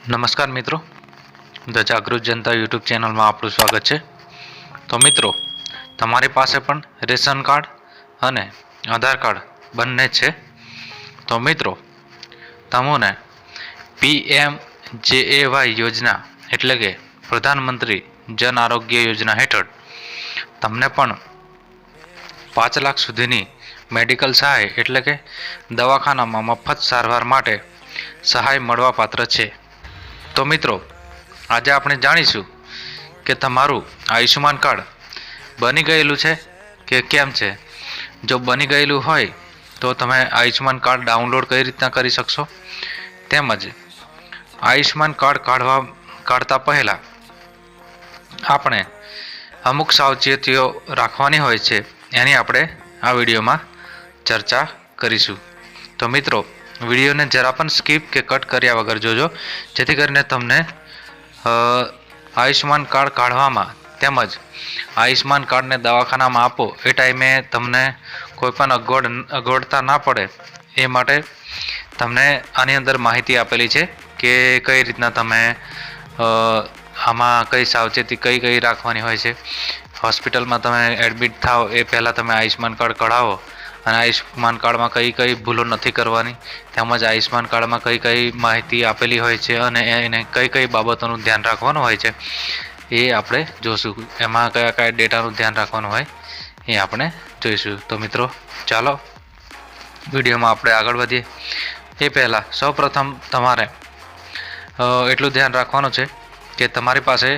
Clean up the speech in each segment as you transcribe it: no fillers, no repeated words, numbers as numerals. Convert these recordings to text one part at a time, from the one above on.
નમસ્કાર મિત્રો, ધ જાગૃત જનતા યુટ્યુબ ચેનલમાં આપણું સ્વાગત છે। તો મિત્રો, તમારી પાસે પણ રેશન કાર્ડ અને આધાર કાર્ડ બંને છે। તો મિત્રો, તમને PMJAY યોજના એટલે કે પ્રધાનમંત્રી જન આરોગ્ય યોજના હેઠળ તમને પણ 5 લાખ સુધીની મેડિકલ સહાય એટલે કે દવાખાનામાં મફત સારવાર માટે સહાય મળવા પાત્ર છે। તો મિત્રો, આજે આપણે જાણીશું કે તમારું આયુષ્યમાન કાર્ડ બની ગયેલું છે કે કેમ છે। જો બની ગયેલું હોય તો તમે આયુષ્યમાન કાર્ડ ડાઉનલોડ કઈ રીતના કરી શકશો, તેમજ આયુષ્યમાન કાર્ડ કાઢતા પહેલાં આપણે અમુક સાવચેતીઓ રાખવાની હોય છે, એની આપણે આ વિડીયોમાં ચર્ચા કરીશું। તો મિત્રો, વિડીયોને જરા પણ સ્કીપ કે કટ કર્યા વગર જોજો, જેથી કરીને તમને આયુષ્યમાન કાર્ડ કાઢવામાં તેમજ આયુષ્યમાન કાર્ડને દવાખાનામાં આપો એ ટાઈમે તમને કોઈ પણ અગવડતા ના પડે એ માટે તમને આની અંદર માહિતી આપેલી છે કે કઈ રીતના તમે આમાં કઈ સાવચેતી કઈ રાખવાની હોય છે। હોસ્પિટલમાં તમે એડમિટ થાઓ એ પહેલાં તમે આયુષ્યમાન કાર્ડ કઢાવો અને આયુષ્યમાન કાર્ડમાં કઈ ભૂલો નથી કરવાની, તેમજ આયુષ્યમાન કાર્ડમાં કઈ માહિતી આપેલી હોય છે અને એને કઈ બાબતોનું ધ્યાન રાખવાનું હોય છે એ આપણે જોઈશું। એમાં કયા ડેટાનું ધ્યાન રાખવાનું હોય એ આપણે જોઈશું। તો મિત્રો, ચાલો વિડીયોમાં આપણે આગળ વધીએ એ પહેલાં સૌપ્રથમ તમારે એટલું ધ્યાન રાખવાનું છે કે તમારી પાસે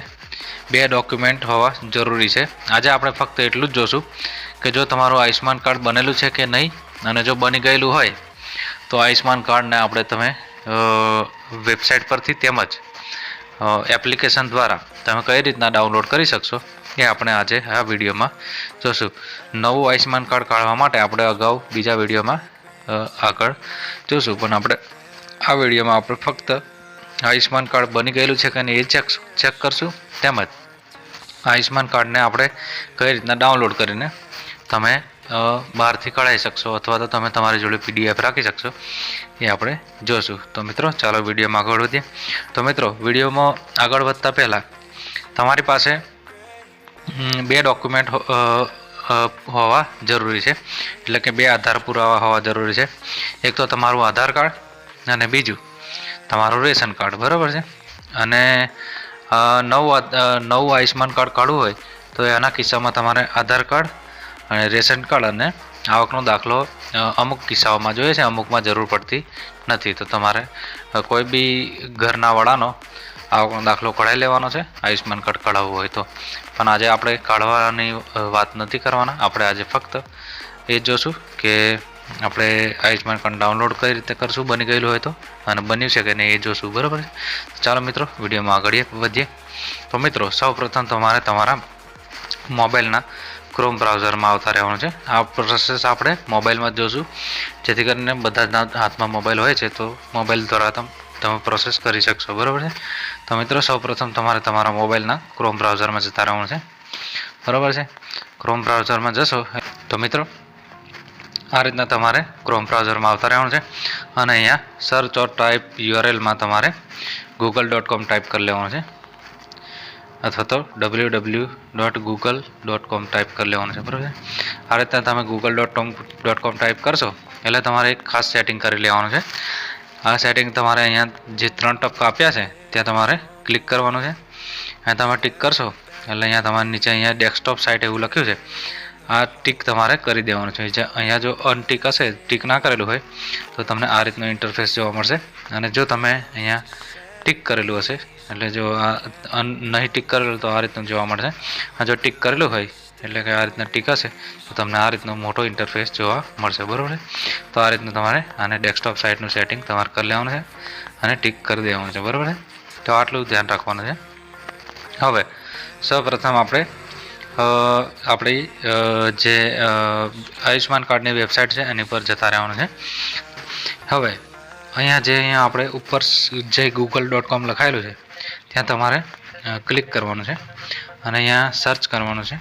2 ડોક્યુમેન્ટ હોવા જરૂરી છે। આજે આપણે ફક્ત એટલું જ જોશું કે જો તમારું આયુષ્યમાન કાર્ડ બનેલું છે કે નહીં, અને જો બની ગયેલું હોય તો આયુષ્યમાન કાર્ડને આપણે તમે વેબસાઇટ પરથી તેમજ એપ્લિકેશન દ્વારા તમે કઈ રીતના ડાઉનલોડ કરી શકશો એ આપણે આજે આ વિડીયોમાં જોશું। નવું આયુષ્યમાન કાર્ડ કાઢવા માટે આપણે અગાઉ બીજા વિડીયોમાં આગળ જોશું, પણ આપણે આ વિડીયોમાં આપણે ફક્ત આયુષ્યમાન કાર્ડ બની ગયેલું છે કે નહીં એ ચેક કરશું, તેમજ આયુષ્યમાન કાર્ડને આપણે કઈ રીતના ડાઉનલોડ કરીને તમે બહારથી કઢાવી શકશો અથવા તો તમે તમારી જોડે PDF રાખી શકશો એ આપણે જોશું। તો મિત્રો, ચાલો વિડીયોમાં આગળ વધીએ। તો મિત્રો, વિડીયોમાં આગળ વધતા પહેલાં તમારી પાસે 2 ડોક્યુમેન્ટ હોવા જરૂરી છે, એટલે કે 2 આધાર પુરાવા હોવા જરૂરી છે। એક તો તમારું આધાર કાર્ડ અને બીજું તમારું રેશન કાર્ડ, બરાબર છે। અને નવું આયુષ્યમાન કાર્ડ કાઢવું હોય તો એના કિસ્સામાં તમારે આધાર કાર્ડ અને રેશન કાર્ડ અને આવકનો દાખલો અમુક કિસ્સાઓમાં જોઈએ છે, અમુકમાં જરૂર પડતી નથી। તો તમારે કોઈ બી ઘરના વડાનો આવકનો દાખલો કઢાવી લેવાનો છે આયુષ્યમાન કાર્ડ કઢાવવું હોય તો। પણ આજે આપણે કાઢવાની વાત નથી કરવાના, આપણે આજે ફક્ત એ જોશું કે આપણે આયુષ્યમાન કાર્ડ ડાઉનલોડ કઈ રીતે કરશું બની ગયેલું હોય તો, અને બન્યું છે કે નહીં એ જોશું, બરાબર છે। ચાલો મિત્રો, વિડીયોમાં આગળ વધીએ। તો મિત્રો, સૌપ્રથમ તમારે તમારા મોબાઈલના ક્રોમ બ્રાઉઝરમાં આવતા રહેવાનું છે। આ પ્રોસેસ આપણે મોબાઈલમાં જોશું, જેથી કરીને બધા જ હાથમાં મોબાઈલ હોય છે તો મોબાઈલ દ્વારા તમે પ્રોસેસ કરી શકશો, બરાબર છે। તો મિત્રો, સૌપ્રથમ તમારે તમારા મોબાઈલના ક્રોમ બ્રાઉઝરમાં જતા રહેવાનું છે, બરાબર છે। ક્રોમ બ્રાઉઝરમાં જશો તો મિત્રો આ રીતના તમારે ક્રોમ બ્રાઉઝરમાં આવતા રહેવાનું છે, અને અહીંયા સર્ચ ઓર ટાઈપ URLમાં તમારે google.com ટાઈપ કરી લેવાનું છે, અથવા તો www.google.com ટાઈપ કરી લેવાનું છે, બરાબર છે। આ રીતના તમે google.com ટાઈપ કરશો એટલે તમારે એક ખાસ સેટિંગ કરી લેવાનું છે। આ સેટિંગ તમારે અહીંયા જે 3 ટપકા આપ્યા છે ત્યાં તમારે ક્લિક કરવાનું છે। અહીંયા તમે ટિક કરશો એટલે અહીંયા તમારે નીચે અહીંયા ડેસ્કટોપ સાઇટ એવું લખ્યું છે, આ ટિક તમારે કરી દેવાનું છે। અહીંયા જો અનટિક હશે, ટિક ના કરેલું હોય તો તમને આ રીતનો ઇન્ટરફેસ જોવા મળશે, અને જો તમે અહીંયા ટિક કરેલું હશે એટલે જો આ નહીં ટિક કરેલું તો આ રીતનું જોવા મળશે। આ જો ટિક કરેલું હોય એટલે કે આ રીતના ટિક હશે તો તમને આ રીતનો મોટો ઇન્ટરફેસ જોવા મળશે, બરાબર છે। તો આ રીતનું તમારે આને ડેસ્કટોપ સાઇટનું સેટિંગ તમારે કરી લેવાનું છે અને ટિક કરી દેવાનું છે, બરાબર છે। તો આટલું ધ્યાન રાખવાનું છે। હવે સૌપ્રથમ આપણે આપણી જે આયુષ્યમાન કાર્ડની વેબસાઇટ છે એની પર જતા રહેવાનું છે। હવે અહીંયા આપણે ઉપર જે google.com લખાયેલું છે ત્યાં તમારે ક્લિક કરવાનું છે અને અહીંયા સર્ચ કરવાનું છે।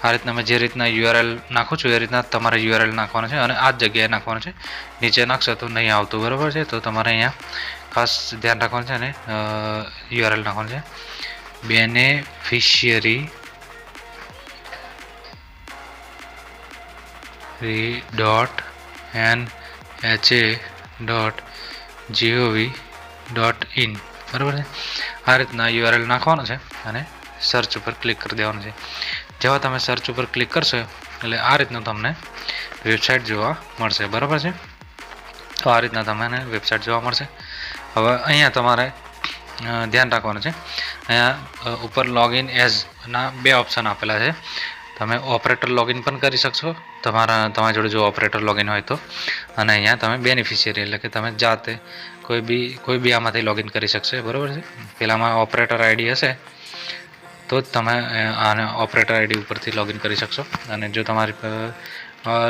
આ રીતના મેં જે રીતના URL નાખું છું એ રીતના તમારે URL નાખવાનું છે અને આ જ જગ્યાએ નાખવાનું છે, નીચે નાખશો તો નહીં આવતું, બરાબર છે। તો તમારે અહીંયા ખાસ ધ્યાન રાખવાનું છે અને યુઆરએલ નાખવાનું છે beneficiary.nha.gov.in બરાબર છે. આ રીતના યુઆરએલ નાખવાનું છે અને સર્ચ ઉપર ક્લિક કરી દેવાનું છે. જેવા તમે સર્ચ ઉપર ક્લિક કરશો એટલે આ રીતનું તમને વેબસાઇટ જોવા મળશે. બરાબર છે. તો આ રીતના તમને વેબસાઇટ જોવા મળશે. હવે અહીંયા તમારે ધ્યાન રાખવાનું છે, અહીંયા ઉપર લોગિન એઝના 2 ઓપ્શન આપેલા છે. તમે ઓપરેટર લોગિન પણ કરી શકશો તમારી જોડે જો ઓપરેટર લોગિન હોય તો, અને અહીંયા તમે બેનિફિશિયરી એટલે કે તમે જાતે કોઈ બી આમાંથી લોગિન કરી શકશે. બરાબર છે. પેલામાં ઓપરેટર આઈડી હશે તો જ તમે આને ઓપરેટર આઈડી ઉપરથી લોગિન કરી શકશો. અને જો તમારી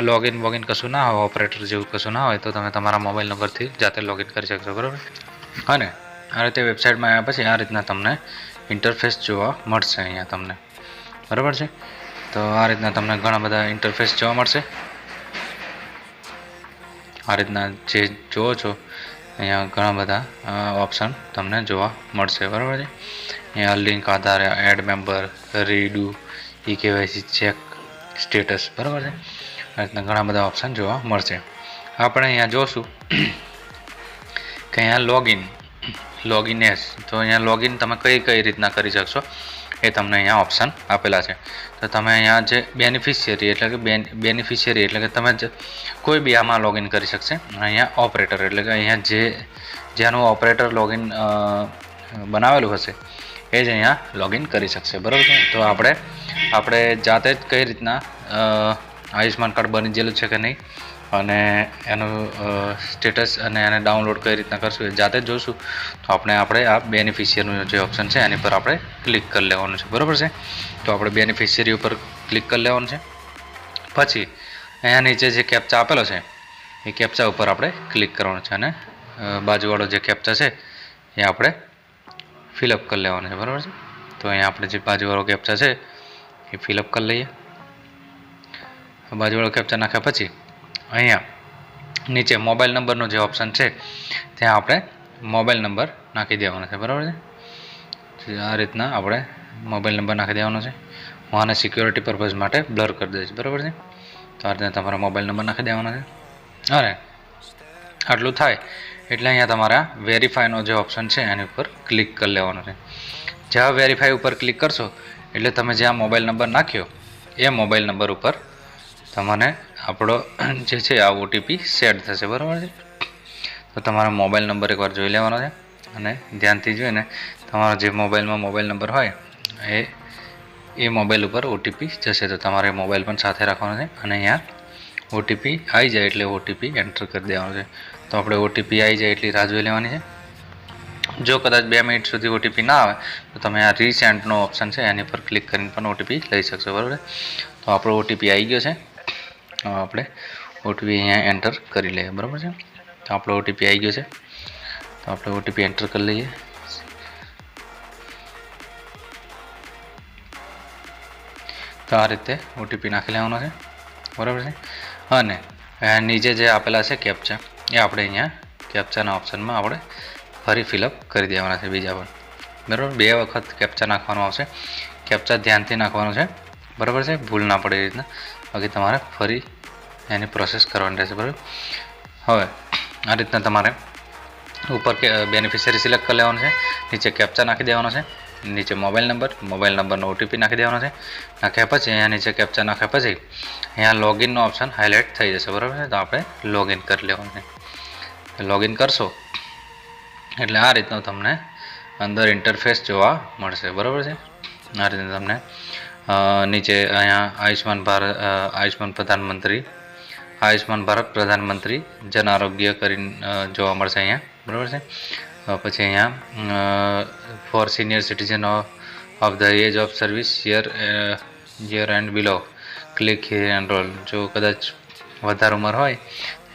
લોગિન કશું ના હોય, ઓપરેટર જેવું કશું ના હોય, તો તમે તમારા મોબાઈલ નંબરથી જાતે લોગિન કરી શકશો. બરાબર. અને આ રીતે વેબસાઇટમાં આવ્યા પછી આ રીતના તમને ઇન્ટરફેસ જોવા મળશે અહીંયા તમને. બરાબર છે. તો આ રીતના તમને ઘણા બધા ઇન્ટરફેસ જોવા મળશે. આ રીતના જે જુઓ છો અહીંયા ઘણા બધા ઓપ્શન તમને જોવા મળશે. બરાબર છે. અહીંયા link, Aadhaar, add member, redo, e KYC, check status. બરાબર છે. આ રીતના ઘણા બધા ઓપ્શન જોવા મળશે. આપણે અહીંયા જોશું કે અહીંયા લોગિન એસ, તો અહીંયા લોગિન તમે કઈ રીતના કરી શકશો એ તમને અહીંયા ઓપ્શન આપેલા છે. તો તમે અહીંયા જે બેનિફિશિયરી એટલે કે તમે કોઈ બી આમાં લોગિન કરી શકશે. અહીંયા ઓપરેટર એટલે કે અહીંયા જેનું ઓપરેટર લોગિન બનાવેલું હશે એ જ અહીંયા લોગિન કરી શકશે. બરાબર છે. તો આપણે જાતે જ કઈ રીતના આયુષ્માન કાર્ડ બની ગયેલું છે કે નહીં અને એનું સ્ટેટસ અને એને ડાઉનલોડ કઈ રીતના કરશું એ જાતે જ જોઈશું. તો આપણે આ બેનિફિશિયરીનું જે ઓપ્શન છે એની પર આપણે ક્લિક કરી લેવાનું છે. બરાબર છે. તો આપણે બેનિફિશિયરી ઉપર ક્લિક કરી લેવાનું છે. પછી અહીંયા નીચે જે કેપ્ચા આપેલો છે એ કેપ્ચા ઉપર આપણે ક્લિક કરવાનું છે અને બાજુવાળો જે કેપ્ચા છે એ આપણે ફિલઅપ કરી લેવાનો છે. બરાબર છે. તો અહીંયા આપણે જે બાજુવાળો કેપ્ચા છે એ ફિલઅપ કરી લઈએ. બાજુવાળો કેપ્ચા નાખ્યા પછી અહીંયા નીચે મોબાઈલ નંબરનો જે ઓપ્શન છે ત્યાં આપણે મોબાઈલ નંબર નાખી દેવાનો છે. બરાબર છે. આ રીતના આપણે મોબાઈલ નંબર નાખી દેવાનો છે. હું આને સિક્યોરિટી પર્પઝ માટે બ્લર કરી દઈશ. બરાબર છે. તો આ રીતના તમારો મોબાઈલ નંબર નાખી દેવાનો છે. અને આટલું થાય એટલે અહીંયા તમારા વેરીફાઈનો જે ઓપ્શન છે એની ઉપર ક્લિક કરી લેવાનો છે. જ્યાં વેરીફાઈ ઉપર ક્લિક કરશો એટલે તમે જ્યાં મોબાઈલ નંબર નાખ્યો એ મોબાઈલ નંબર ઉપર તમને આપણો જે છે આ ઓટીપી સેટ થશે. બરાબર છે. તો તમારો મોબાઈલ નંબર એકવાર જોઈ લેવાનો છે અને ધ્યાનથી જોઈને તમારો જે મોબાઈલમાં મોબાઈલ નંબર હોય એ મોબાઈલ ઉપર ઓટીપી જશે. તો તમારે મોબાઈલ પણ સાથે રાખવાનો છે અને અહીંયા ઓટીપી આવી જાય એટલે ઓટીપી એન્ટર કરી દેવાનો છે. તો આપણે ઓટીપી આવી જાય એટલી રાહ જોઈ લેવાની છે. જો કદાચ 2 મિનિટ સુધી ઓટીપી ના આવે તો તમે આ રીસેન્ડનો ઓપ્શન છે એની પર ક્લિક કરીને પણ ઓટીપી લઈ શકશો. બરાબર. તો આપણો ઓટીપી આવી ગયો છે. આપણે ઓટીપી અહીંયા એન્ટર કરી લઈએ. બરાબર છે. તો આપણો ઓટીપી આવી ગયો છે. તો આપણે ઓટીપી એન્ટર કરી લઈએ. તો આ રીતે ઓટીપી નાખી લેવાનો છે. બરાબર છે. અને નીચે જે આપેલા છે કેપ્ચા એ આપણે અહીંયા કેપ્ચાના ઓપ્શનમાં આપણે ફરી ફિલઅપ કરી દેવાના છે બીજા પણ. બરાબર. 2 વખત કેપ્ચા નાખવાનું આવશે. કેપ્ચા ધ્યાનથી નાખવાનું છે. બરાબર છે. ભૂલ ના પડે એ રીતના. બાકી તમારે ફરી એની પ્રોસેસ કરવાની રહેશે. બરાબર. હવે આ રીતના તમારે ઉપર બેનિફિશિયરી સિલેક્ટ કરી લેવાનું છે, નીચે કેપ્ચા નાખી દેવાનો છે, નીચે મોબાઈલ નંબરનો ઓટીપી નાખી દેવાનો છે. નાખ્યા પછી અહીંયા નીચે કેપ્ચા નાખ્યા પછી અહીંયા લોગિનનો ઓપ્શન હાઇલાઇટ થઈ જશે. બરાબર છે. તો આપણે લોગિન કરી લેવાનું છે. લોગિન કરશો એટલે આ રીતનું તમને અંદર ઇન્ટરફેસ જોવા મળશે. બરાબર છે. આ રીતે તમને નીચે અહીંયા આયુષ્માન ભારત પ્રધાનમંત્રી જન આરોગ્ય કરીને જોવા મળશે અહીંયા. બરાબર છે. પછી અહીંયા for senior citizen of the age of service year and below click here enrol. જો કદાચ વધારે ઉંમર હોય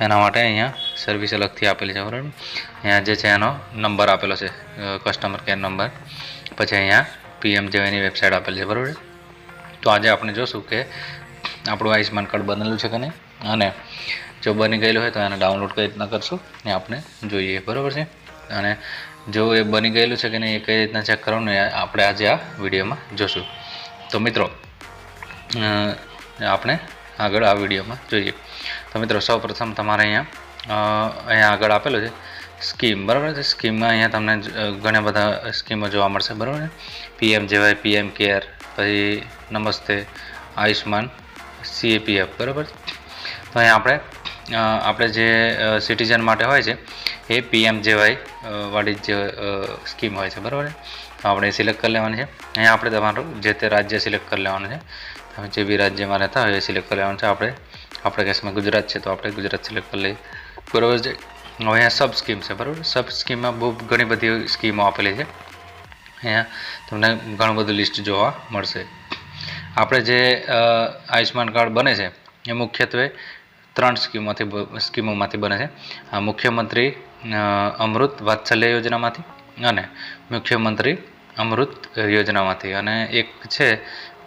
એના માટે અહીંયા સર્વિસ અલગથી આપેલી છે. બરાબર. અહીંયા જે છે એનો નંબર આપેલો છે, કસ્ટમર કેર નંબર. પછી અહીંયા PMJની વેબસાઇટ આપેલી છે. બરાબર. તો આજે આપણે જોશું કે આપણું આયુષ્માન કાર્ડ બનેલું છે કે નહીં, અને જો બની ગયેલું હોય તો એને ડાઉનલોડ કઈ રીતના કરશું એ આપણે જોઈએ. બરાબર છે. અને જો એ બની ગયેલું છે કે નહીં એ કઈ રીતના ચેક કરવાનું એ આપણે આજે આ વિડીયોમાં જોશું. તો મિત્રો આપણે આગળ આ વિડીયોમાં જોઈએ. તો મિત્રો સૌપ્રથમ તમારે અહીંયા આગળ આપેલું છે સ્કીમ, બરાબર છે. સ્કીમમાં અહીંયા તમને ઘણા બધા સ્કીમો જોવા મળશે, બરાબર છે. PMJY, PM કેર, પછી નમસ્તે, આયુષ્માન, CAPF, બરાબર. તો અહીંયા આપણે જે સિટીઝન માટે હોય છે એ PMJY વાળી જે સ્કીમ હોય છે, બરાબર. તો આપણે સિલેક્ટ કરી લેવાની છે. અહીંયા આપણે તમારું જે તે રાજ્ય સિલેક્ટ કરી લેવાનું છે. તમે જે બી રાજ્યમાં રહેતા હોય એ સિલેક્ટ કરી લેવાનું છે. આપણા કેસમાં ગુજરાત છે તો આપણે ગુજરાત સિલેક્ટ કરી લઈએ, બરાબર છે. હવે અહીંયા સબ સ્કીમ છે, બરાબર. સબ સ્કીમમાં બહુ ઘણી બધી સ્કીમો આપેલી છે. અહીંયા તમને ઘણું બધું લિસ્ટ જોવા મળશે. આપણે જે આયુષ્માન કાર્ડ બને છે એ મુખ્યત્વે 3 સ્કીમોમાંથી બને છે. મુખ્યમંત્રી અમૃત વાત્સલ્ય યોજનામાંથી અને મુખ્યમંત્રી અમૃત યોજનામાંથી, અને એક છે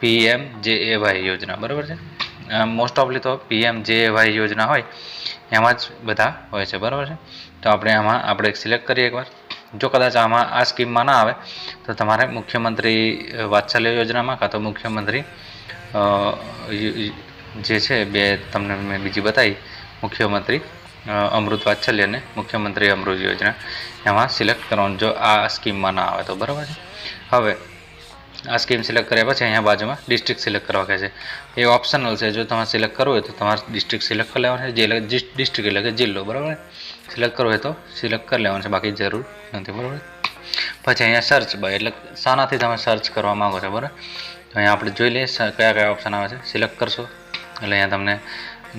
PMJAY યોજના, બરાબર છે. મોસ્ટ ઓફલી તો PMJAY યોજના હોય એમાં જ બધા હોય છે, બરાબર છે. તો આપણે સિલેક્ટ કરીએ એકવાર. જો કદાચ આ સ્કીમમાં ના આવે તો તમારે મુખ્યમંત્રી વાત્સલ્ય યોજનામાં કાં તો મુખ્યમંત્રી જે છે બે તમને મેં બીજી બતાવી, મુખ્યમંત્રી અમૃત વાત્સલ્ય અને મુખ્યમંત્રી અમૃત યોજના, એમાં સિલેક્ટ કરવાનું જો આ સ્કીમમાં ના આવે તો, બરાબર છે. હવે આ સ્કીમ સિલેક્ટ કર્યા પછી અહીંયા બાજુમાં ડિસ્ટ્રિક્ટ સિલેક્ટ કરવા કહે છે. એ ઓપ્શનલ છે. જો તમારે સિલેક્ટ કરવું હોય તો તમારે ડિસ્ટ્રિક્ટ સિલેક્ટ કરી લેવાનું છે. ડિસ્ટ્રિક્ટ એટલે કે જિલ્લો, બરાબર. સિલેક્ટ કરવું હોય તો સિલેક્ટ કરી લેવાનું છે, બાકી જરૂર નથી, બરાબર. પછી અહીંયા સર્ચ બાય એટલે શાનાથી તમે સર્ચ કરવા માગો છો, બરાબર. તો અહીંયા આપણે જોઈ લઈએ કયા કયા ઓપ્શન આવે છે. સિલેક્ટ કરશો એટલે અહીંયા તમને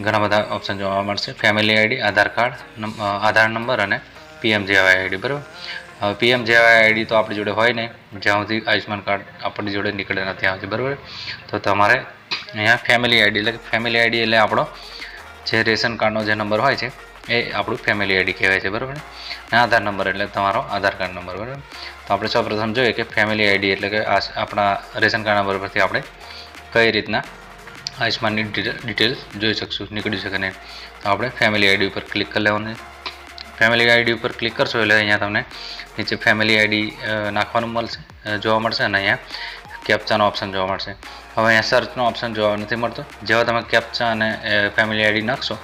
ઘણા બધા ઓપ્શન જોવા મળશે. ફેમિલી આઈડી, આધાર નંબર અને PMJY આઈડી, બરાબર. હવે PMJY આઈડી તો આપણી જોડે હોય નહીં જ્યાં સુધી આયુષ્માન કાર્ડ આપણી જોડે નીકળે નથી આવતી, બરાબર. તો તમારે અહીંયા ફેમિલી આઈડી એટલે આપણો જે રેશન કાર્ડનો જે નંબર હોય છે એ આપણું ફેમિલી આઈડી કહેવાય છે, બરાબર. અને આધાર નંબર એટલે તમારો આધાર કાર્ડ નંબર, બરાબર. તો આપણે સૌપ્રથમ જોઈએ કે ફેમિલી આઈડી એટલે કે આપણા રેશન કાર્ડ નંબર પરથી આપણે કઈ રીતના આયુષ્માનની ડિટેલ જોઈ શકશું, નીકળી શકે નહીં. તો આપણે ફેમિલી આઈડી ઉપર ક્લિક કરી લેવાનું છે. ફેમિલી આઈડી ઉપર ક્લિક કરશો એટલે અહીંયા તમને નીચે ફેમિલી આઈડી નાખવાનું જોવા મળશે અને અહીંયા કેપ્ચાનો ઓપ્શન જોવા મળશે. હવે અહીંયા સર્ચનો ઓપ્શન જોવા નથી મળતો. જેવા તમે કેપ્ચા અને ફેમિલી આઈડી નાખશો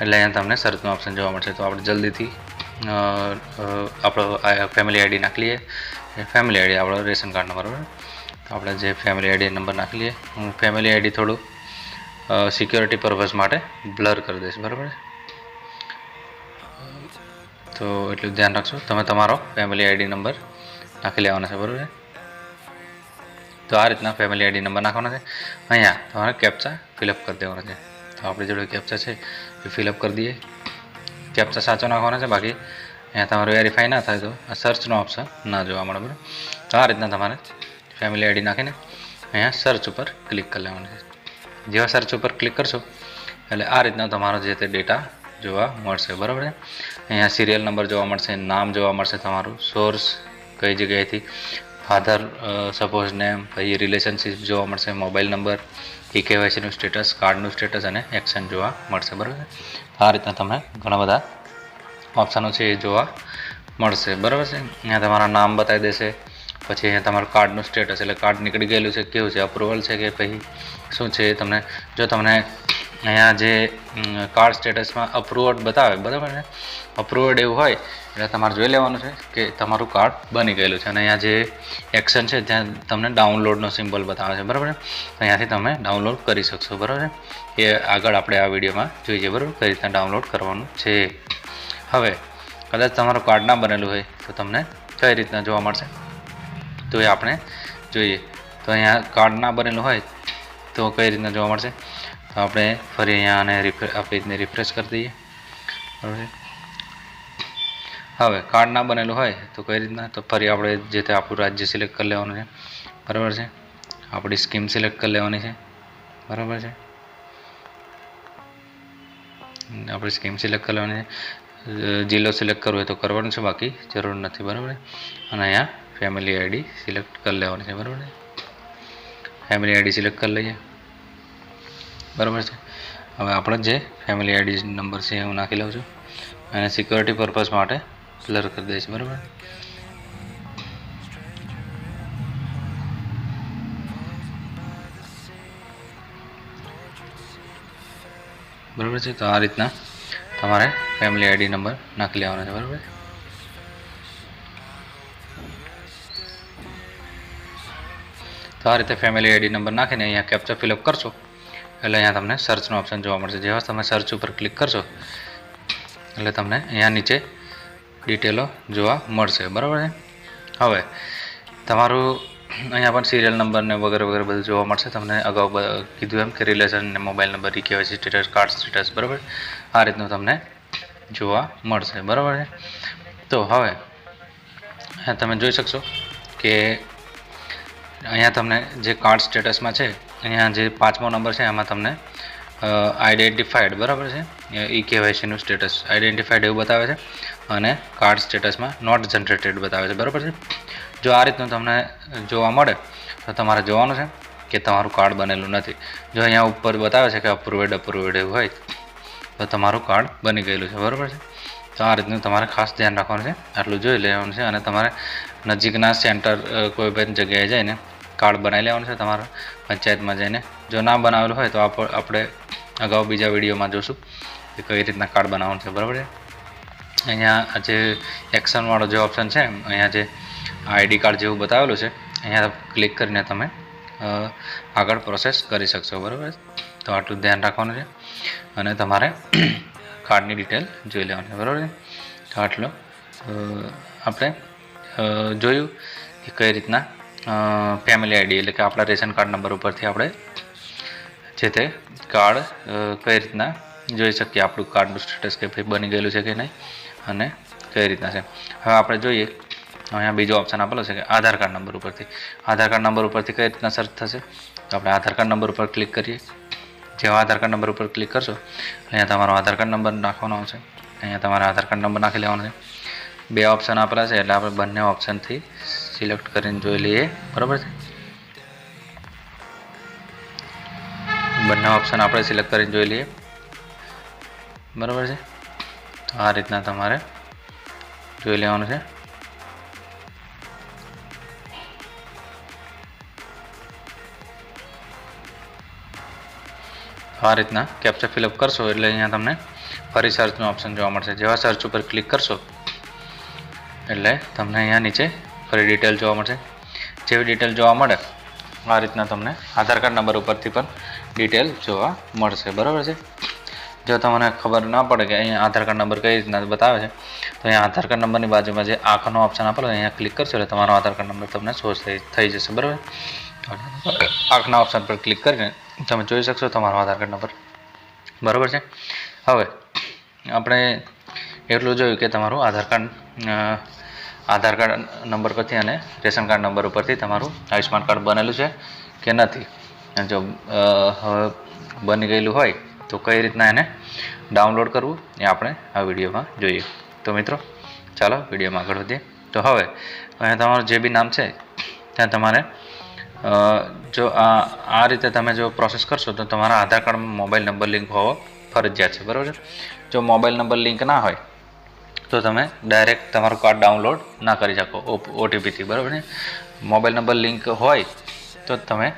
એટલે અહીંયા તમને સર્ચનો ઓપ્શન જોવા મળશે. તો આપણે જલ્દીથી આપણો ફેમિલી આઈડી નાખી લઈએ. ફેમિલી આઈડી આપણો રેશન કાર્ડ નંબર, બરાબર. તો આપણે જે ફેમિલી આઈડી નંબર નાખી લઈએ. હું ફેમિલી આઈડી થોડું સિક્યોરિટી પર્પઝ માટે બ્લર કરી દઈશ, બરાબર. તો એટલું ધ્યાન રાખશો. તમે તમારો ફેમિલી આઈડી નંબર નાખી લેવાનો છે, બરાબર. તો આ રીતના ફેમિલી આઈડી નંબર નાખવાનો છે. અહીંયા તમારે કેપ્ચા ફિલઅપ કરી દેવાનો છે. તો આપણી જોડે કેપ્ચા છે એ ફિલઅપ કરી દઈએ. કેપ્ચા સાચો નાખવાનો છે, બાકી અહીંયા તમારે વેરીફાઈ ના થાય તો આ સર્ચનો ઓપ્શન ના જોવા મળે, બરાબર. તો આ રીતના તમારે ફેમિલી આઈડી નાખીને અહીંયા સર્ચ ઉપર ક્લિક કરી લેવાનું છે. જેવા સર્ચ ઉપર ક્લિક કરશો એટલે આ રીતના તમારો જે તે ડેટા જોવા મળશે, બરાબર. અહીંયા સિરિયલ નંબર જોવા મળશે, નામ જોવા મળશે, તમારું સોર્સ કઈ જગ્યાએથી, ફાધર સપોઝ નેમ, પછી રિલેશનશીપ જોવા મળશે, મોબાઈલ નંબર, KYCનું સ્ટેટસ, કાર્ડનું સ્ટેટસ અને એક્શન જોવા મળશે, બરાબર. આ રીતના તમે ઘણા બધા ઓપ્શનો છે એ જોવા મળશે, બરાબર છે. અહીંયા તમારા નામ બતાવી દેશે. પછી અહીંયા તમારું કાર્ડનું સ્ટેટસ એટલે કાર્ડ નીકળી ગયેલું છે, કેવું છે, અપ્રુવલ છે કે પછી શું છે તમને. જો તમને અહીંયા જે કાર્ડ સ્ટેટસમાં અપ્રુવડ બતાવે, બરાબર છે, અપ્રુવડ એવું હોય એટલે તમારે જોઈ લેવાનું છે કે તમારું કાર્ડ બની ગયેલું છે. અને અહીંયા જે એક્શન છે ત્યાં તમને ડાઉનલોડનો સિમ્બોલ બતાવે છે, બરાબર. તો અહીંયાથી તમે ડાઉનલોડ કરી શકશો, બરાબર. એ આગળ આપણે આ વિડીયોમાં જોઈએ, બરાબર, કઈ રીતના ડાઉનલોડ કરવાનું છે. હવે કદાચ તમારું કાર્ડ ના બનેલું હોય તો તમને કઈ રીતના જોવા મળશે તો એ આપણે જોઈએ. તો અહીંયા કાર્ડ ના બનેલું હોય તો કઈ રીતના જોવા મળશે તો આપણે ફરી અહીંયા આને આ પેજને રિફ્રેશ કરી દઈએ, બરાબર. હવે કાર્ડ ના બનેલું હોય તો કઈ રીતના તો ફરી આપણે જે તે આપણું રાજ્ય સિલેક્ટ કરી લેવાનું છે, બરાબર છે. આપણી સ્કીમ સિલેક્ટ કરી લેવાની છે, બરાબર છે. આપણી સ્કીમ સિલેક્ટ કરી લેવાની છે. જિલ્લો સિલેક્ટ કરવો હોય તો કરવાનું છે, બાકી જરૂર નથી, બરાબર. અને અહીંયા ફેમિલી આઈડી સિલેક્ટ કરી લેવાની છે, બરાબર. ફેમિલી આઈડી સિલેક્ટ કરી લઈએ, બરાબર છે. હવે આપણે જે ફેમિલી આઈડી નંબર છે હું નાખી લઉં છું અને સિક્યોરિટી પર્પઝ માટે બ્લર કરી દઈશ, બરાબર. બરાબર છે. તો આ રીતના તમારે ફેમિલી આઈડી નંબર નાખી લેવાનો છે, બરાબર. તો આ રીતે ફેમિલી આઈડી નંબર નાખીને અહીંયા કેપ્ચા ફિલઅપ કરશો એટલે અહીંયા તમને સર્ચનો ઓપ્શન જોવા મળશે. જેવા તમે સર્ચ ઉપર ક્લિક કરશો એટલે તમને અહીંયા નીચે ડિટેલો જોવા મળશે, બરાબર છે. હવે તમારું અહીંયા પણ સિરિયલ નંબર ને વગેરે વગેરે બધું જોવા મળશે. તમને અગાઉ કીધું એમ કે રિલેશન ને mobile number, KYC status, card status, બરાબર આ રીતનું તમને જોવા મળશે, બરાબર છે. તો હવે તમે જોઈ શકશો કે અહીંયા તમને જે કાર્ડ સ્ટેટસમાં છે, અહીંયા જે 5મો નંબર છે એમાં તમને આઈડેન્ટિફાઈડ, બરાબર છે, કેવાયસીનું સ્ટેટસ આઈડેન્ટિફાઈડ એવું બતાવે છે અને કાર્ડ સ્ટેટસમાં નોટ જનરેટેડ બતાવે છે, બરાબર છે. જો આ રીતનું તમને જોવા મળે તો તમારે જોવાનું છે કે તમારું કાર્ડ બનેલું નથી. જો અહીંયા ઉપર બતાવે છે કે અપ્રુવેડ એવું હોય તો તમારું કાર્ડ બની ગયેલું છે, બરાબર છે. તો આ રીતનું તમારે ખાસ ધ્યાન રાખવાનું છે, આટલું જોઈ લેવાનું છે અને તમારે નજીકના સેન્ટર કોઈ પણ જગ્યાએ જઈને કાર્ડ બનાવી લેવાનું છે તમારા પંચાયતમાં જઈને. જો ના બનાવેલું હોય તો આપણે અગાઉ બીજા વિડીયોમાં જોશું કે કઈ રીતના કાર્ડ બનાવવાનું છે, બરાબર છે. અહીંયા જે એક્શનવાળો જે ઓપ્શન છે, અહીંયા જે આઈડી કાર્ડ જેવું બતાવેલું છે, અહીંયા ક્લિક કરીને તમે આગળ પ્રોસેસ કરી શકશો, બરાબર. તો આટલું ધ્યાન રાખવાનું છે અને તમારે કાર્ડની ડિટેલ જોઈ લેવાની છે, બરાબર છે. તો આટલું આપણે જોયું કે કઈ રીતના ફેમિલી આઈડી એટલે કે આપણા રેશન કાર્ડ નંબર ઉપરથી આપણે જે તે કાર્ડ કઈ રીતના જોઈ શકીએ, આપણું કાર્ડનું સ્ટેટસ કે ભાઈ બની ગયેલું છે કે નહીં અને કઈ રીતના છે. હવે આપણે જોઈએ અહીંયા બીજો ઓપ્શન આપેલો છે કે આધાર કાર્ડ નંબર ઉપરથી. આધાર કાર્ડ નંબર ઉપરથી કઈ રીતના સર્ચ થશે તો આપણે આધાર કાર્ડ નંબર ઉપર ક્લિક કરીએ. જેવા આધાર કાર્ડ નંબર ઉપર ક્લિક કરશો અહીંયા તમારો આધાર કાર્ડ નંબર નાખવાનો આવશે. અહીંયા તમારે આધાર કાર્ડ નંબર નાખી લેવાનો છે. 2 ઓપ્શન આપેલા છે એટલે આપણે બંને ઓપ્શનથી સિલેક્ટ કરીને જોઈ લઈએ, બરાબર છે. બંને ઓપ્શન આપણે સિલેક્ટ કરીને જોઈ લઈએ, બરાબર છે. તો આ રીતના તમારે જોઈ લેવાનું છે. આ રીતના કેપ્ચા ફિલઅપ કરશો એટલે અહીંયા તમને ફરી સર્ચનો ઓપ્શન જોવા મળશે. જેવા સર્ચ ઉપર ક્લિક કરશો એટલે તમને અહીંયા નીચે ફરી ડિટેલ જોવા મળશે. જેવી ડિટેલ જોવા મળે આ રીતના તમને આધાર કાર્ડ નંબર ઉપરથી પણ ડિટેલ જોવા મળશે, બરાબર છે. જો તમને ખબર ના પડે કે અહીંયા આધાર કાર્ડ નંબર કઈ રીતના બતાવે છે તો અહીંયા આધાર કાર્ડ નંબરની બાજુમાં જે આંખનો ઓપ્શન આપેલો અહીંયા ક્લિક કરશો એટલે તમારો આધાર કાર્ડ નંબર તમને શો થઈ જશે, બરાબર. આંખના ઓપ્શન પર ક્લિક કરીને તમે જોઈ શકશો તમારો આધાર કાર્ડ નંબર, બરાબર છે. હવે આપણે એટલું જોયું કે તમારું આધાર કાર્ડ નંબર પરથી અને રેશન કાર્ડ નંબર ઉપરથી તમારું આયુષ્માન કાર્ડ બનેલું છે કે નથી. જો હવે બની ગયેલું હોય તો કઈ રીતના એને ડાઉનલોડ કરવું એ આપણે આ વિડીયોમાં જોઈએ. તો મિત્રો ચાલો વિડીયોમાં આગળ વધીએ. તો હવે અહીંયા તમારું જે બી નામ છે ત્યાં તમારે જો આ રીતે તમે જો પ્રોસેસ કરશો તો તમારા આધાર કાર્ડમાં મોબાઈલ નંબર લિંક હોવો ફરજિયાત છે, બરાબર છે. જો મોબાઈલ નંબર લિંક ના હોય તો તમે ડાયરેક્ટ તમારું કાર્ડ ડાઉનલોડ ના કરી શકો ઓટીપીથી, બરાબર છે. મોબાઈલ નંબર લિંક હોય તો તમે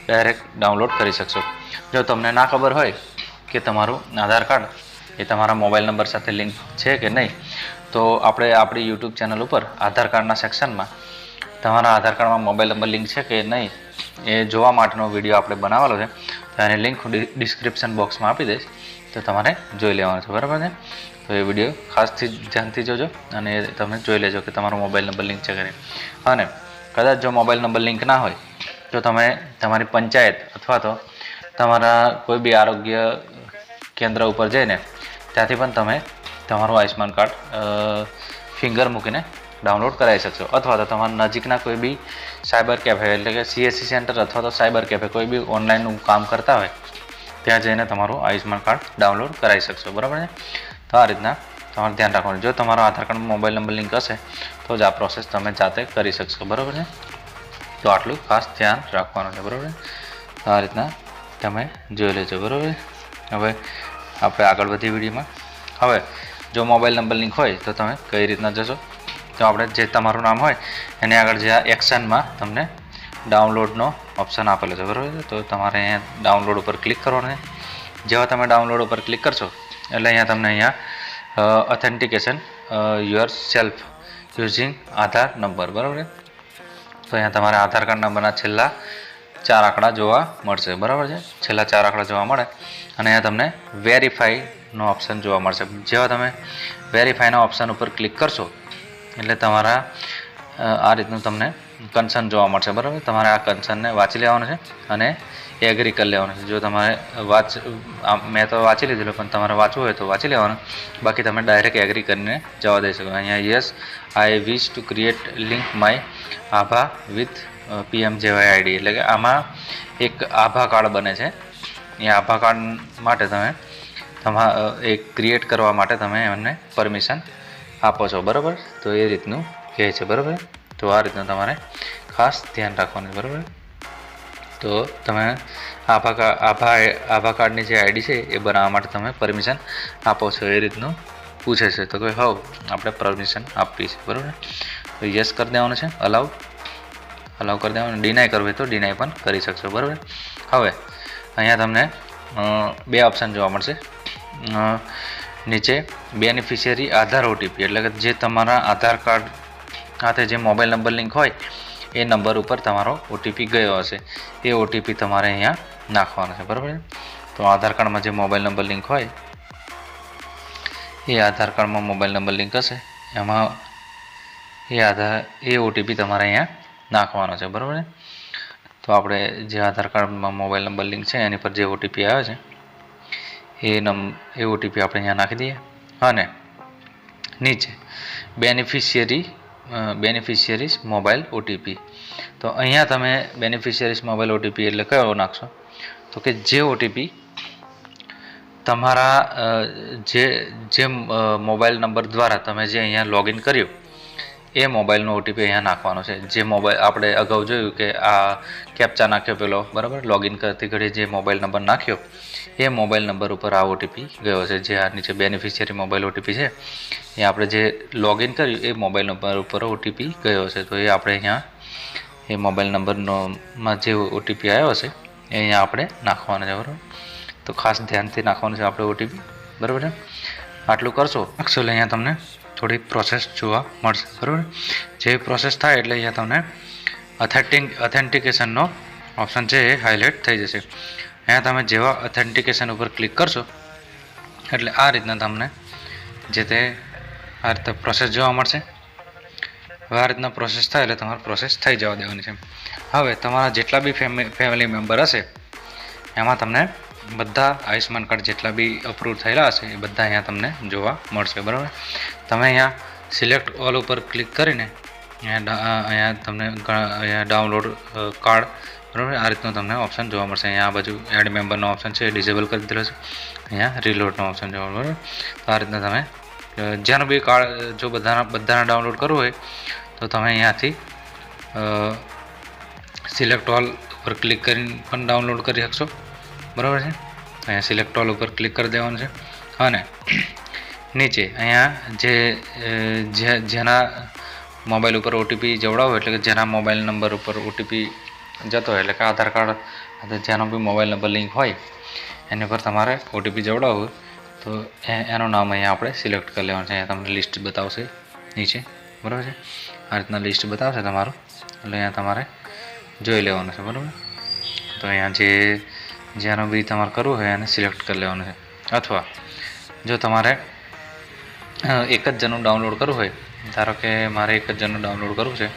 ડાયરેક્ટ ડાઉનલોડ કરી શકશો. જો તમને ના ખબર હોય કે તમારું આધાર કાર્ડ એ તમારા મોબાઈલ નંબર સાથે લિંક છે કે નહીં તો આપણે આપણી યુટ્યુબ ચેનલ ઉપર આધાર કાર્ડના સેક્શનમાં તમારા આધાર કાર્ડમાં મોબાઈલ નંબર લિંક છે કે નહીં એ જોવા માટેનો વિડીયો આપણે બનાવેલો છે. તો એની લિંક ડિસ્ક્રિપ્શન બોક્સમાં આપી દઈશ તો તમારે જોઈ લેવાનો છે, બરાબર છે. તો એ વિડીયો ખાસથી ધ્યાનથી જોજો અને તમે જોઈ લેજો કે તમારો મોબાઈલ નંબર લિંક છે કે નહીં. અને કદાચ જો મોબાઈલ નંબર લિંક ના હોય તો તમે તમારી પંચાયત અથવા તો તમારા કોઈ બી આરોગ્ય કેન્દ્ર ઉપર જઈને ત્યાંથી પણ તમે તમારું આયુષ્માન કાર્ડ ફિંગર મૂકીને ડાઉનલોડ કરાવી શકશો. અથવા તો તમારા નજીકના કોઈ બી સાયબર કેફે એટલે કે CSC સેન્ટર અથવા તો સાયબર કેફે કોઈ બી ઓનલાઈનનું કામ કરતા હોય ત્યાં જઈને તમારું આયુષ્માન કાર્ડ ડાઉનલોડ કરાવી શકશો, બરાબર છે. તો આ રીતના તમારે ધ્યાન રાખવાનું. જો તમારો આધાર કાર્ડમાં મોબાઈલ નંબર લિંક હશે તો જ આ પ્રોસેસ તમે જાતે કરી શકશો, બરાબર છે. તો આટલું ખાસ ધ્યાન રાખવાનું છે, બરાબર છે. તો આ રીતના તમે જોઈ લેજો, બરાબર. હવે આપણે આગળ વધીએ વિડીયોમાં. હવે જો મોબાઈલ નંબર લિંક હોય તો તમે કઈ રીતના જશો તો આપણે જે તમારું નામ હોય એને આગળ જે આ એક્શનમાં તમને ડાઉનલોડનો ઓપ્શન આપેલો છે, બરાબર છે. તો તમારે અહીંયા ડાઉનલોડ ઉપર ક્લિક કરવાનું છે. જેવા તમે ડાઉનલોડ ઉપર ક્લિક કરશો એટલે અહીંયા તમને અહીંયા authentication your self using Aadhaar number, બરાબર છે. તો અહીંયા તમારે આધાર કાર્ડ નંબરના છેલ્લા 4 આંકડા જોવા મળશે, બરાબર છે. છેલ્લા 4 આંકડા જોવા મળે અને અહીંયા તમને વેરીફાઈનો ઓપ્શન જોવા મળશે. જેવા તમે વેરીફાઈના ઓપ્શન ઉપર ક્લિક કરશો એટલે તમારા આ રીતનું તમને કન્સર્ન જોવા મળશે, બરાબર. તમારે આ કન્સર્નને વાંચી લેવાનું છે અને એગ્રી કરી લેવાનું છે. જો તમારે મેં તો વાંચી લીધેલું, પણ તમારે વાંચવું હોય તો વાંચી લેવાનું, બાકી તમે ડાયરેક્ટ એગ્રી કરીને જવા દઈ શકો. અહીંયા yes I wish to create link my Abha with PMJY ID, એટલે કે આમાં એક આભા કાર્ડ બને છે. એ આભા કાર્ડ માટે તમે એક ક્રિએટ કરવા માટે તમે એમને પરમિશન આપો છો, બરાબર. તો એ રીતનું કહે છે, બરાબર. તો આ રીતનું તમારે ખાસ ધ્યાન રાખવાનું, બરાબર. તો તમે આભા કાર્ડની જે આઈડી છે એ બનાવવા માટે તમે પરમિશન આપો છો, એ રીતનું પૂછે છે. તો કે હા, આપણે પરમિશન આપવી છે, બરાબર. તો યસ કરી દેવાનું છે, અલાઉ કરી દેવાનું. ડિનાય કરવું હોય તો ડિનાય પણ કરી શકશો, બરાબર. હવે અહીંયા તમને 2 ઓપ્શન જોવા મળશે. નીચે બેનિફિશિયરી આધાર OTP, એટલે કે જે તમારા આધાર કાર્ડ સાથે જે મોબાઈલ નંબર લિંક હોય એ નંબર ઉપર તમારો OTP ગયો હશે, એ OTP તમારે અહીંયા નાખવાનો છે, બરાબર. તો આધાર કાર્ડમાં જે મોબાઈલ નંબર લિંક હોય એ આધાર કાર્ડમાં મોબાઈલ નંબર લિંક હશે, એમાં એ OTP તમારે અહીંયા નાખવાનો છે, બરાબર. તો આપણે જે આધાર કાર્ડમાં મોબાઈલ નંબર લિંક છે એની પર જે OTP આવ્યો છે એ OTP આપણે અહીંયા નાખી દઈએ. અને નીચે બેનિફિશિયરીઝ મોબાઈલ OTP, તો અહીંયા તમે બેનિફિશિયરીઝ મોબાઈલ OTP એટલે કયો નાખશો? તો કે જે OTP તમારા જે મોબાઈલ નંબર દ્વારા તમે જે અહીંયા લોગિન કર્યું એ મોબાઈલનો OTP અહીંયા નાખવાનો છે. જે મોબાઈલ આપણે અગાઉ જોયું કે આ કેપ્ચા નાખ્યો પેલો, બરાબર, લોગિન કરતી ઘડી જે મોબાઈલ નંબર નાખ્યો એ મોબાઈલ નંબર ઉપર આ OTP ગયો છે. જે આ નીચે બેનિફિશિયરી મોબાઈલ OTP છે એ આપણે જે લોગિન કર્યું એ મોબાઈલ નંબર ઉપર OTP ગયો છે. તો એ આપણે અહીંયા એ મોબાઈલ નંબરમાં જે OTP આવ્યો હશે એ અહીંયા આપણે નાખવાનો છે, બરાબર. તો ખાસ ધ્યાનથી નાખવાનું છે આપણે OTP, બરાબર છે. આટલું કરશો એટલે અહીંયા તમને થોડી પ્રોસેસ જોવા મળશે, બરાબર. જે પ્રોસેસ થાય એટલે અહીંયા તમને ઓથેન્ટિકેશનનો ઓપ્શન છે એ હાઇલાઇટ થઈ જશે. અહીંયા તમે જેવા ઓથેન્ટિકેશન ઉપર ક્લિક કરશો એટલે આ રીતના તમને જે તે આ રીતે પ્રોસેસ જોવા મળશે. હવે આ રીતના પ્રોસેસ થાય એટલે તમારે પ્રોસેસ થઈ જવા દેવાની છે. હવે તમારા જેટલા બી ફેમિલી મેમ્બર હશે એમાં તમને બધા આયુષ્માન કાર્ડ જેટલા બી અપ્રૂવ થયેલા હશે એ બધા અહીંયા તમને જોવા મળશે, બરાબર. તમે અહીંયા સિલેક્ટ ઓલ ઉપર ક્લિક કરીને અહીંયા તમને અહીંયા ડાઉનલોડ કાર્ડ, બરાબર, આ રીતનું તમને ઓપ્શન જોવા મળશે. અહીંયા આ બાજુ એડ મેમ્બરનો ઓપ્શન છે એ ડિસેબલ કરી દીધેલો છે. અહીંયા રીલોડનો ઓપ્શન જોવા મળે, બરાબર. તો આ રીતના તમે જેનું બી કાર્ડ જો બધાના ડાઉનલોડ કરવું હોય તો તમે અહીંયાથી સિલેક્ટ ઓલ ઉપર ક્લિક કરીને પણ ડાઉનલોડ કરી શકશો, બરાબર છે. અહીંયા સિલેક્ટ ઓલ ઉપર ક્લિક કરી દેવાનું છે અને નીચે અહીંયા જેના મોબાઈલ ઉપર OTP જોડાવો એટલે કે જેના મોબાઈલ નંબર ઉપર OTP જતો હોય એટલે કે આધાર કાર્ડ જેનો બી મોબાઈલ નંબર લિંક હોય એની પર તમારે OTP જોડાવવું હોય તો એનું નામ અહીંયા આપણે સિલેક્ટ કરી લેવાનું છે. અહીંયા તમને લિસ્ટ બતાવશે નીચે, બરાબર છે. આ રીતના લિસ્ટ બતાવશે તમારું એટલે અહીંયા તમારે જોઈ લેવાનું છે, બરાબર. તો અહીંયા જેનું બી તમારે કરવું હોય એને સિલેક્ટ કરી લેવાનું છે. અથવા જો તમારે એક જ જણનું ડાઉનલોડ કરવું હોય, ધારો કે મારે એક જ જણનું ડાઉનલોડ કરવું છે,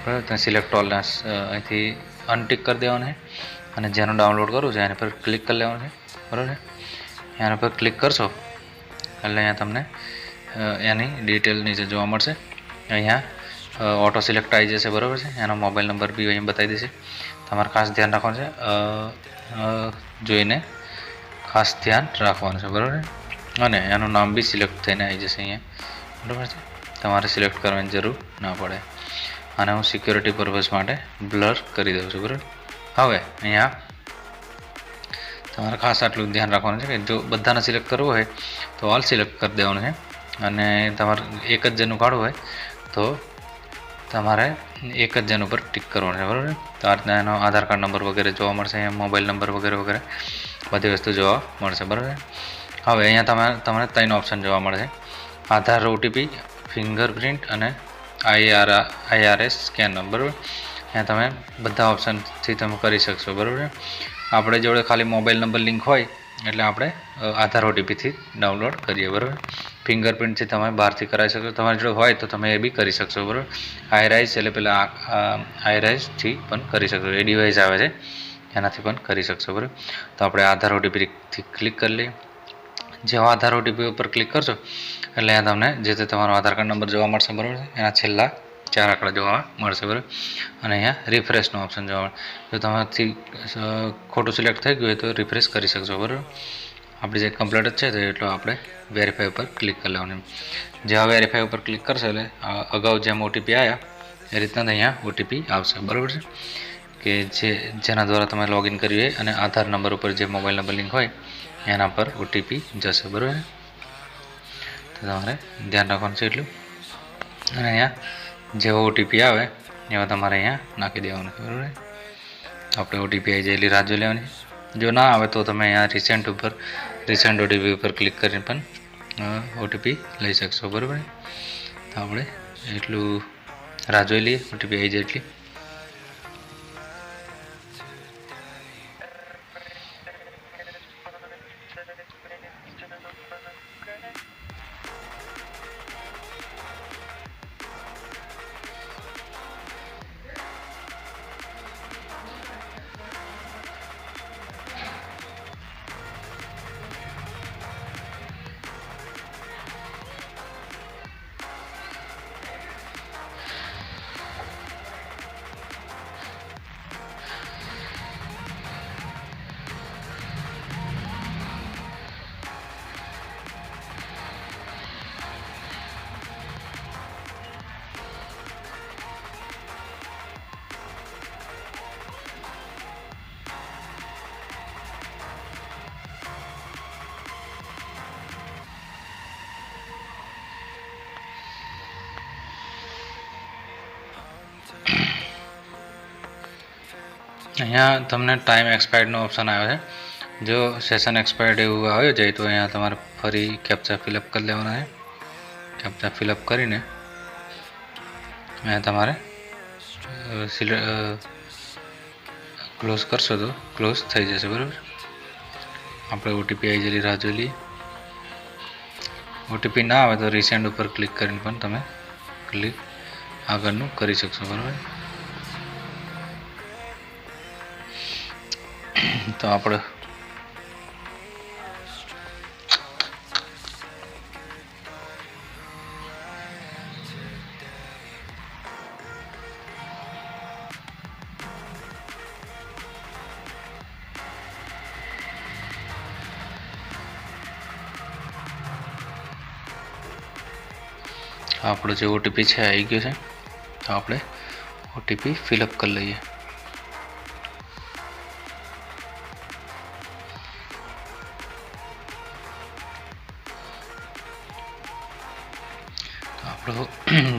બરાબર, તો સિલેક્ટ ઓલના અહીંથી અનટિક કરી દેવાનું છે અને જેનું ડાઉનલોડ કરવું છે એના પર ક્લિક કરી લેવાનું છે, બરાબર છે. એના પર ક્લિક કરશો એટલે અહીંયા તમને એની ડિટેલ નીચે જોવા મળશે. અહીંયા ઓટો સિલેક્ટ આવી જશે, બરાબર છે. એનો મોબાઈલ નંબર બી અહીં બતાવી દેશે. તમારે ખાસ ધ્યાન રાખવાનું છે, જોઈને ખાસ ધ્યાન રાખવાનું છે, બરાબર. અને એનું નામ બી સિલેક્ટ થઈને આવી જશે અહીંયા, બરાબર છે. તમારે સિલેક્ટ કરવાની જરૂર ના પડે. અને હું સિક્યોરિટી પર્પઝ માટે બ્લર કરી દઉં છું, બરાબર. હવે અહીંયા તમારે ખાસ આટલું ધ્યાન રાખવાનું છે કે જો બધાને સિલેક્ટ કરવું હોય તો ઓલ સિલેક્ટ કરી દેવાનું છે અને તમારે એક જ જણનું કાઢવું હોય તો તમારે એક જ જેન ઉપર ટિક કરવાનું છે, બરાબર. તો આ રીતના એનો આધાર કાર્ડ નંબર વગેરે જોવા મળશે, અહીંયા મોબાઈલ નંબર વગેરે વગેરે બધી વસ્તુ જોવા મળશે, બરાબર. હવે અહીંયા તમને 3 ઓપ્શન જોવા મળશે: આધાર ઓટીપી, ફિંગરપ્રિન્ટ અને IRS સ્કેન, બરાબર. અહીંયા તમે બધા ઓપ્શનથી તમે કરી શકશો, બરાબર. આપણે જોડે ખાલી મોબાઈલ નંબર લિંક હોય એટલે આપણે આધાર ઓટીપીથી ડાઉનલોડ કરીએ, બરાબર. ફિંગરપ્રિન્ટથી તમે બહારથી કરાવી શકશો, તમારી જોડે હોય તો તમે એ બી કરી શકશો, બરાબર. આઈરાઇઝ એટલે પેલા આઈરાઇઝથી પણ કરી શકશો, એ ડિવાઇસ આવે છે એનાથી પણ કરી શકશો, બરાબર. તો આપણે આધાર ઓટીપીથી ક્લિક કરી લઈએ. જેવા આધાર ઓટીપી ઉપર ક્લિક કરશો એટલે અહીંયા તમને જે તે તમારો આધાર કાર્ડ નંબર જોવા મળશે, બરાબર. એના છેલ્લા 4 આંકડા જોવા મળશે, બરાબર. અને અહીંયા રિફ્રેશનો ઓપ્શન જોવા મળે. જો તમારાથી ખોટું સિલેક્ટ થઈ ગયું હોય તો રિફ્રેશ કરી શકશો, બરાબર. આપણી જે કમ્પ્લીટ છે તો એટલો આપણે વેરીફાઈ ઉપર ક્લિક કરી લેવાનું. જેવા વેરીફાઈ ઉપર ક્લિક કરશો એટલે અગાઉ જેમ ઓટીપી આવ્યા એ રીતના અહીંયા ઓટીપી આવશે, બરાબર છે, કે જેના દ્વારા તમે લોગિન કર્યું હોય અને આધાર નંબર ઉપર જે મોબાઈલ નંબર લિંક હોય એના પર ઓટીપી જશે, બરાબર. તો તમારે ધ્યાન રાખવાનું છે એટલું. અને અહીંયા જેવો ઓટીપી આવે એવા તમારે અહીંયા નાખી દેવાનું છે, બરાબર. આપણે ઓટીપી આવી જાય એટલી રાહ જોઈ લેવાની. જો ના આવે તો તમે અહીંયા રિસેન્ટ ઓટીપી ઉપર ક્લિક કરીને પણ ઓટીપી લઈ શકશો, બરાબર. તો આપણે એટલું રાહ જોઈ લઈએ ઓટીપી આવી જાય એટલી. અહીંયા તમને ટાઈમ એક્સપાયર્ડનો ઓપ્શન આવે છે. જો સેશન એક્સપાયર્ડ એવું આવ્યું જાય તો અહીંયા તમારે ફરી કેપ્ચા ફિલઅપ કરી લેવાના છે. કેપ્ચા ફિલઅપ કરીને અહીંયા તમારે ક્લોઝ કરશો તો ક્લોઝ થઈ જશે, બરાબર. આપણે ઓટીપી આવી જલી રાહ જોઈ લઈએ. ઓટીપી ના આવે તો રિસેન્ટ ઉપર ક્લિક કરીને પણ તમે આગળનું કરી શકશો, બરાબર. તો આપણે આપણો જે ઓટીપી છે આવી ગયો છે. તો આપણે ઓટીપી ફિલઅપ કરી લઈએ. આપણો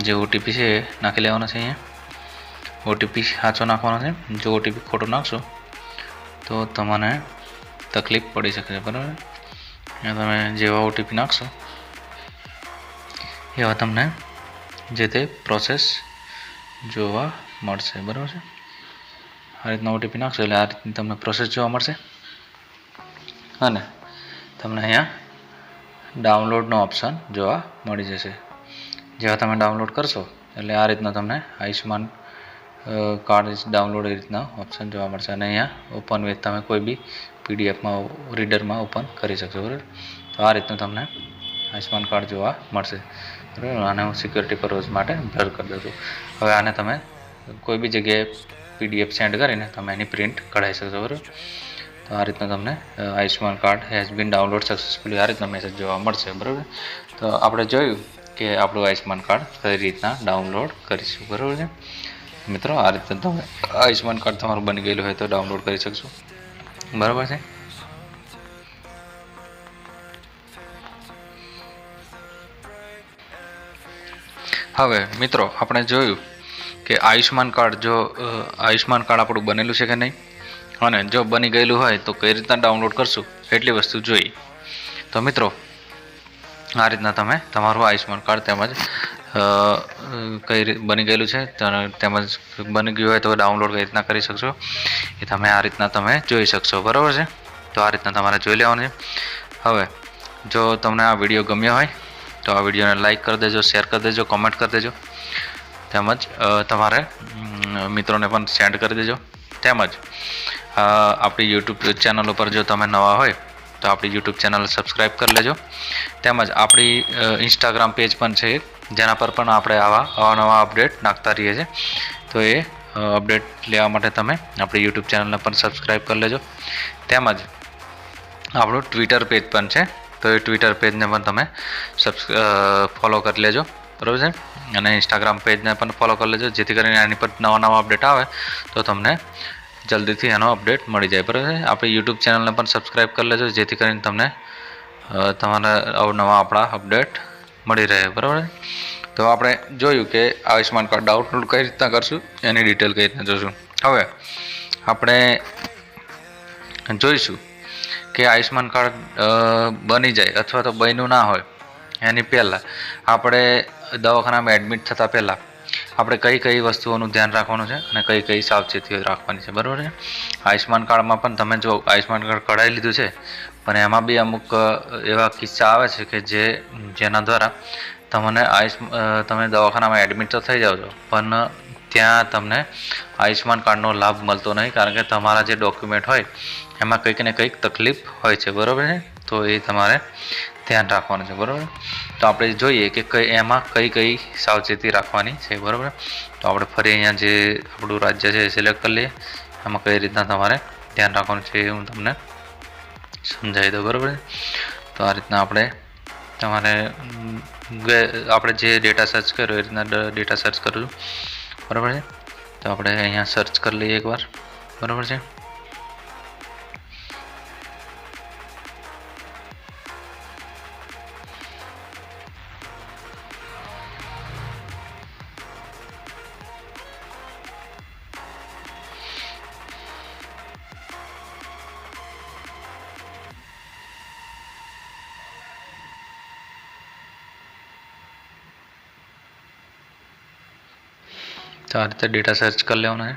જે ઓટીપી છે એ નાખી લેવાનો છે. અહીંયા ઓટીપી સાચો નાખવાનો છે. જો ઓટીપી ખોટો નાખશો તો તમને તકલીફ પડી શકે છે, બરાબર. તમે જેવા ઓટીપી નાખશો એવા તમને જે તે પ્રોસેસ જોવા મળશે, બરાબર છે. આ રીતના ઓટીપી નાખશો એટલે આ રીતની તમને પ્રોસેસ જોવા મળશે અને તમને અહીંયા ડાઉનલોડનો ઓપ્શન જોવા મળી જશે. જેવા તમે ડાઉનલોડ કરશો એટલે આ રીતના તમને આયુષ્માન કાર્ડ ડાઉનલોડ એ રીતના ઓપ્શન જોવા મળશે અને અહીંયા ઓપન વિથ તમે કોઈ બી પીડીએફમાં રીડરમાં ઓપન કરી શકશો, બરાબર. તો આ રીતનું તમને આયુષ્માન કાર્ડ જોવા મળશે, બરાબર. આને હું સિક્યોરિટી પર્પઝ માટે બ્લર કરી દઉં છું. હવે આને તમે કોઈ બી જગ્યાએ પીડીએફ સેન્ડ કરીને તમે એની પ્રિન્ટ કઢાવી શકશો, બરાબર. તો આ રીતના તમને Ayushman card has been download successfully આ રીતના મેસેજ જોવા મળશે, બરાબર. તો આપણે જોયું કે આપણું આયુષ્માન કાર્ડ કઈ રીતના ડાઉનલોડ કરીશું, બરાબર છે મિત્રો. આ રીતે તમે આયુષ્માન કાર્ડ તમારું બની ગયેલું હોય તો ડાઉનલોડ કરી શકશો, બરાબર છે. હવે મિત્રો આપણે જોયું કે આયુષ્માન કાર્ડ આયુષ્માન કાર્ડ આપણું બનેલું છે કે નહીં, અને જો બની ગયેલું હોય તો કઈ રીતના ડાઉનલોડ કરશું એટલી વસ્તુ જોઈ. તો મિત્રો આ રીતના તમે તમારું આયુષ્માન કાર્ડ તેમજ બની ગયેલું છે તેમજ બની ગયું હોય તો ડાઉનલોડ કઈ રીતના કરી શકશો એ તમે આ રીતના તમે જોઈ શકશો. બરાબર છે, તો આ રીતના તમારે જોઈ લેવાનું છે. હવે જો તમને આ વિડીયો ગમ્યો હોય તો આ વિડીયોને લાઇક કરી દેજો, શેર કરી દેજો, કોમેન્ટ કરી દેજો, તેમજ તમારે મિત્રોને પણ સેન્ડ કરી દેજો. તેમજ આપણી યુટ્યુબ ચેનલ ઉપર જો તમે નવા હોય તો આપણી યુટ્યુબ ચેનલ સબસ્ક્રાઈબ કરી લેજો. તેમજ આપણી ઇન્સ્ટાગ્રામ પેજ પણ છે જેના પર પણ આપણે આવા નવા અપડેટ નાખતા રહીએ છીએ. તો એ અપડેટ લેવા માટે તમે આપણી યુટ્યુબ ચેનલને પણ સબસ્ક્રાઈબ કરી લેજો. તેમજ આપણું ટ્વિટર પેજ પણ છે, તો એ ટ્વિટર પેજને પણ તમે ફોલો કરી લેજો. બરાબર છે, અને ઇન્સ્ટાગ્રામ પેજને પણ ફોલો કરી લેજો, જેથી કરીને એની પર નવા અપડેટ આવે તો તમને જલ્દીથી એનો અપડેટ મળી જાય. બરાબર છે, આપણી યુટ્યુબ ચેનલને પણ સબસ્ક્રાઈબ કરી લેજો, જેથી કરીને તમને તમારા અવનવા આપણા અપડેટ મળી રહે. બરાબર, તો આપણે જોયું કે આયુષ્માન કાર્ડ ડાઉનલોડ કઈ રીતના કરશું એની ડિટેલ કઈ રીતના જોશું. હવે આપણે જોઈશું કે આયુષ્માન કાર્ડ બની જાય અથવા તો બન્યું ના હોય એની પહેલાં આપણે દવાખાનામાં એડમિટ થતાં પહેલાં આપણે કઈ વસ્તુઓનું ધ્યાન રાખવાનું છે અને કઈ સાવચેતીઓ રાખવાની છે. બરાબર છે, આયુષ્માન કાર્ડમાં પણ તમે જો આયુષ્માન કાર્ડ કઢાવી લીધું છે પણ એમાં બી અમુક એવા કિસ્સા આવે છે કે જેના દ્વારા તમે દવાખાનામાં એડમિટ તો થઈ જાઓ છો પણ ત્યાં તમને આયુષ્માન કાર્ડનો લાભ મળતો નહીં, કારણ કે તમારા જે ડોક્યુમેન્ટ હોય એમાં કંઈક ને કંઈક તકલીફ હોય છે. બરાબર છે, તો એ તમારે ધ્યાન રાખવાનું છે. બરાબર, તો આપણે જોઈએ કે એમાં કઈ સાવચેતી રાખવાની છે. બરાબર, તો આપણે ફરી અહીંયા જે આપણું રાજ્ય છે એ સિલેક્ટ કરી લઈએ. એમાં કઈ રીતના તમારે ધ્યાન રાખવાનું છે એ હું તમને સમજાવી દઉં. બરાબર, તો આ રીતના આપણે જે ડેટા સર્ચ કર્યો એ રીતના ડેટા સર્ચ કરું. બરાબર છે, તો આપણે અહીંયા સર્ચ કરી લઈએ એકવાર. બરાબર છે, તો આ રીતે ડેટા સર્ચ કરી લેવાનો છે.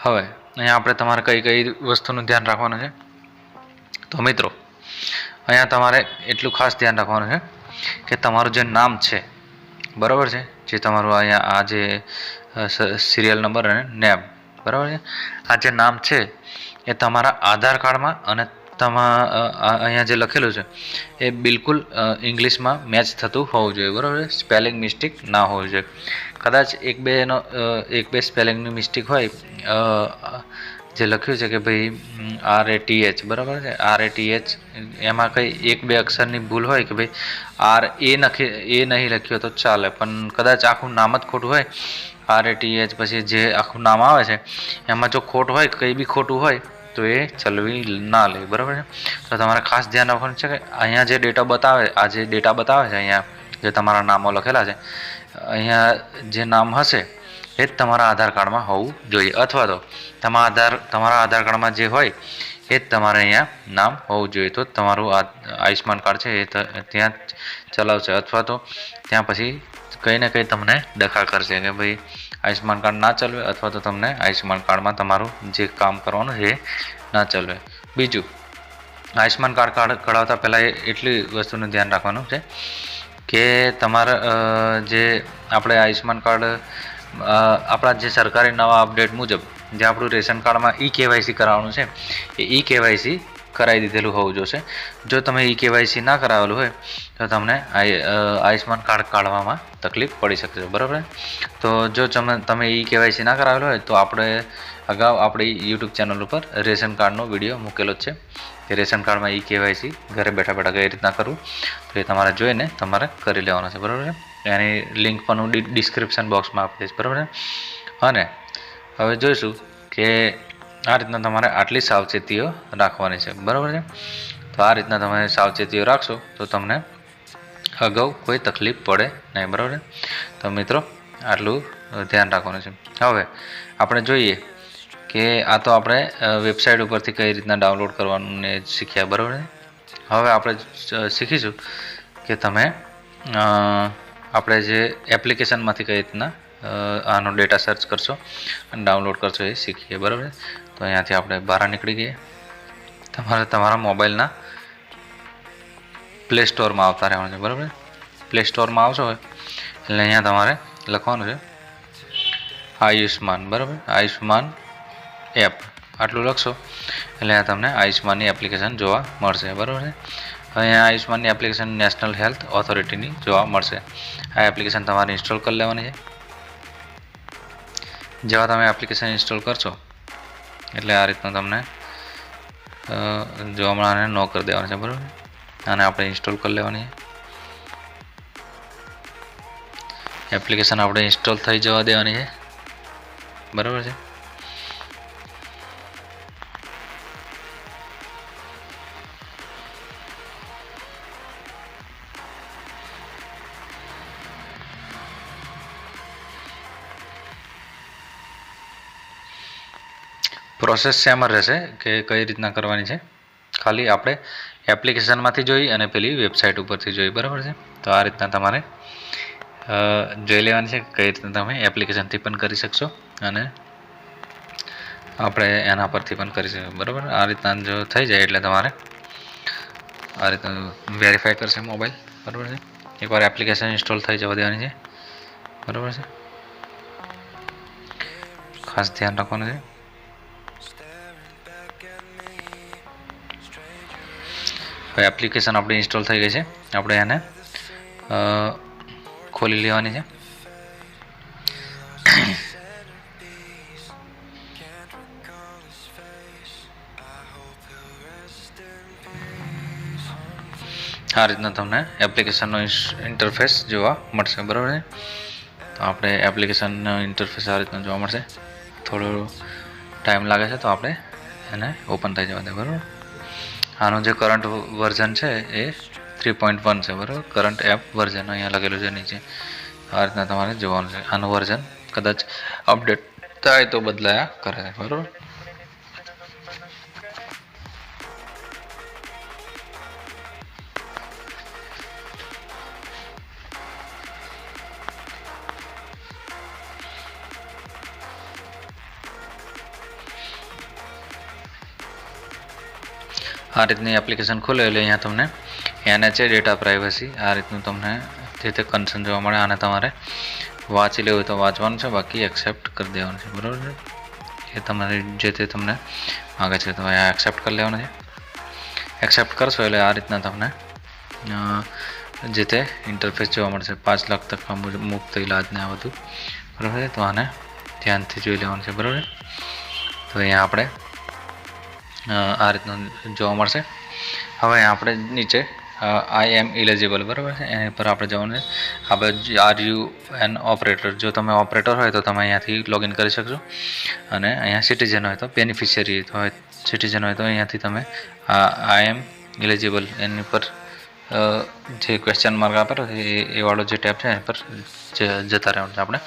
હવે અહીંયા આપણે તમારે કઈ વસ્તુનું ધ્યાન રાખવાનું છે. તો મિત્રો અહીંયા તમારે એટલું ખાસ ધ્યાન રાખવાનું છે કે તમારું જે નામ છે, બરાબર છે, જે તમારું અહીંયા આ જે સિરિયલ નંબર અને નેમ, બરાબર છે, આ જે નામ છે એ તમારા આધાર કાર્ડમાં અને અહીંયા જે લખેલું છે એ બિલકુલ ઇંગ્લિશમાં મેચ થતું હોવું જોઈએ. બરાબર છે, સ્પેલિંગ મિસ્ટેક ના હોવું જોઈએ. કદાચ એક બે સ્પેલિંગની મિસ્ટેક હોય, જે લખ્યું છે કે ભાઈ RATH, બરાબર છે, RATH એમાં કંઈ 1-2 અક્ષરની ભૂલ હોય કે ભાઈ એ નહીં લખ્યો તો ચાલે, પણ કદાચ આખું નામ જ ખોટું હોય, RATH પછી જે આખું નામ આવે છે એમાં જો ખોટ હોય, કંઈ બી ખોટું હોય તો એ ચલવી ના લે. બરાબર છે, તો તમારે ખાસ ધ્યાન રાખવાનું છે કે અહીંયા જે ડેટા બતાવે છે અહીંયા જે તમારા નામો લખેલા છે, અહીંયા જે નામ હશે એ જ તમારા આધાર કાર્ડમાં હોવું જોઈએ, અથવા તો તમારા આધાર કાર્ડમાં જે હોય એ જ તમારે અહીંયા નામ હોવું જોઈએ, તો તમારું આયુષ્માન કાર્ડ છે એ ત્યાં ચલાવશે, અથવા તો ત્યાં પછી કંઈ ને કંઈ તમને ડખા કરશે કે ભાઈ આયુષ્માન કાર્ડ ના ચલાવે, અથવા તો તમને આયુષ્માન કાર્ડમાં તમારું જે કામ કરવાનું છે એ ના ચલાવે. બીજું, આયુષ્માન કાર્ડ કઢાવતા પહેલાં એટલી વસ્તુનું ધ્યાન રાખવાનું છે કે તમારા જે આપણે આયુષ્માન કાર્ડ આપણા જે સરકારી નવા અપડેટ મુજબ જે આપણું રેશન કાર્ડમાં KYC કરાવવાનું છે એ KYC કરાવી દીધેલું હોવું જોઈશે. જો તમે KYC ના કરાવેલું હોય તો તમને આયુષ્માન કાર્ડ કાઢવામાં તકલીફ પડી શકે છે. બરાબર, તો જો તમે KYC ના કરાવેલું હોય તો આપણે અગાઉ આપણી યુટ્યુબ ચેનલ ઉપર રેશન કાર્ડનો વિડીયો મૂકેલો જ છે કે રેશન કાર્ડમાં KYC ઘરે બેઠા કઈ રીતના કરવું, તો એ તમારે જોઈને તમારે કરી લેવાનું છે. બરાબર છે, એની લિંક પણ હું ડિસ્ક્રિપ્શન બોક્સમાં આપી દઈશ. બરાબર છે, અને હવે જોઈશું કે આ રીતના તમારે આટલી સાવચેતીઓ રાખવાની છે. બરાબર છે, તો આ રીતના તમે સાવચેતીઓ રાખશો તો તમને અગાઉ કોઈ તકલીફ પડે નહીં. બરાબર. તો મિત્રો આટલું ધ્યાન રાખવાનું છે. હવે આપણે જોઈએ કે આ તો આપણે વેબસાઇટ ઉપરથી કઈ રીતના ડાઉનલોડ કરવાનું ને શીખ્યા. બરાબર. હવે આપણે શીખીશું કે તમે આપણે જે એપ્લિકેશનમાંથી કઈ રીતના આનો ડેટા સર્ચ કરશો અને ડાઉનલોડ કરશો એ શીખીએ. બરાબર. તો અહીંયાથી આપણે બહાર નીકળી ગઈએ. તમારે તમારા મોબાઈલના પ્લે સ્ટોરમાં આવતા રહેવાનું છે. બરાબર. પ્લે સ્ટોરમાં આવશો એટલે અહીંયા તમારે લખવાનું છે આયુષ્માન. બરાબર. આયુષ્માન એપ આટલું લખશો એટલે અહીંયા તમને આયુષ્માનની એપ્લિકેશન જોવા મળશે. બરાબર છે. અહીંયા આયુષ્માનની એપ્લિકેશન નેશનલ હેલ્થ ઓથોરિટીની જોવા મળશે. આ એપ્લિકેશન તમારે ઇન્સ્ટોલ કરી લેવાની છે. જેવા તમે એપ્લિકેશન ઇન્સ્ટોલ કરશો એટલે આ રીતનું તમને જોવા મળવાને નો કરી દેવાનું છે. બરાબર. આને આપણે ઇન્સ્ટોલ કરી લેવાની છે. એપ્લિકેશન આપણે ઇન્સ્ટોલ થઈ જવા દેવાની છે. બરાબર છે. પ્રોસેસ સેમ રહેશે કે કઈ રીતના કરવાની છે. ખાલી આપણે એપ્લિકેશનમાંથી જોઈ અને પેલી વેબસાઇટ ઉપરથી જોઈ. બરાબર છે. તો આ રીતના તમારે જોઈ લેવાની છે કઈ રીતના તમે એપ્લિકેશનથી પણ કરી શકશો અને આપણે એના પરથી પણ કરી શકીએ. બરાબર. આ રીતના જો થઈ જાય એટલે તમારે આ રીતના વેરીફાઈ કરશે મોબાઈલ. બરાબર છે. એકવાર એપ્લિકેશન ઇન્સ્ટોલ થઈ જવા દેવાની છે. બરાબર છે. ખાસ ધ્યાન રાખવાનું છે. હવે એપ્લિકેશન આપણી ઇન્સ્ટોલ થઈ ગઈ છે. આપણે એને ખોલી લેવાની છે. આ રીતના તમને એપ્લિકેશનનો ઇન્ટરફેસ જોવા મળશે. બરાબર છે. તો આપણે એપ્લિકેશનનો ઇન્ટરફેસ આ રીતના જોવા મળશે. થોડો ટાઈમ લાગે છે તો આપણે એને ઓપન થઈ જવા દે. બરાબર. આનું જે કરંટ વર્ઝન છે એ 3.1 છે. બરાબર. કરંટ એપ વર્ઝન અહીંયા લખેલું છે નીચે. આ રીતના તમારે જોવાનું છે. આનું વર્ઝન કદાચ અપડેટ થાય તો બદલાયા કરે છે. બરાબર. આ રીતની એપ્લિકેશન ખોલે એટલે અહીંયા તમને NHA ડેટા પ્રાઇવસી આ રીતનું તમને જે તે કન્સર્ન જોવા મળે. આને તમારે વાંચી લેવું તો વાંચવાનું છે, બાકી એક્સેપ્ટ કરી દેવાનું છે. બરાબર છે. એ તમારે જે તે તમને માગે છે તો અહીંયા એક્સેપ્ટ કરી લેવાનું છે. એક્સેપ્ટ કરશો એટલે આ રીતના તમને જે તે ઇન્ટરફેસ જોવા મળશે. 5 લાખ તક મુક્ત ઇલાજને આ બધું. બરાબર છે. તો આને ધ્યાનથી જોઈ લેવાનું છે. બરાબર. તો અહીંયા આપણે આ રીતનું જોવા મળશે. હવે આપણે નીચે આઈ એમ ઇલિજિબલ. બરાબર છે. એની પર આપણે જવાનું છે. આપણે RUN ઓપરેટર, જો તમે ઓપરેટર હોય તો તમે અહીંયાથી લોગિન કરી શકશો અને અહીંયા સિટીઝન હોય તો બેનિફિશિયરી હોય સિટીઝન હોય તો અહીંયાથી તમે આઈ એમ ઇલિજિબલ એની પર જે ક્વેશ્ચન માર્ક આપેલો છે એ વાળો જે ટેપ છે એની પર જતા રહેવાનું છે આપણે.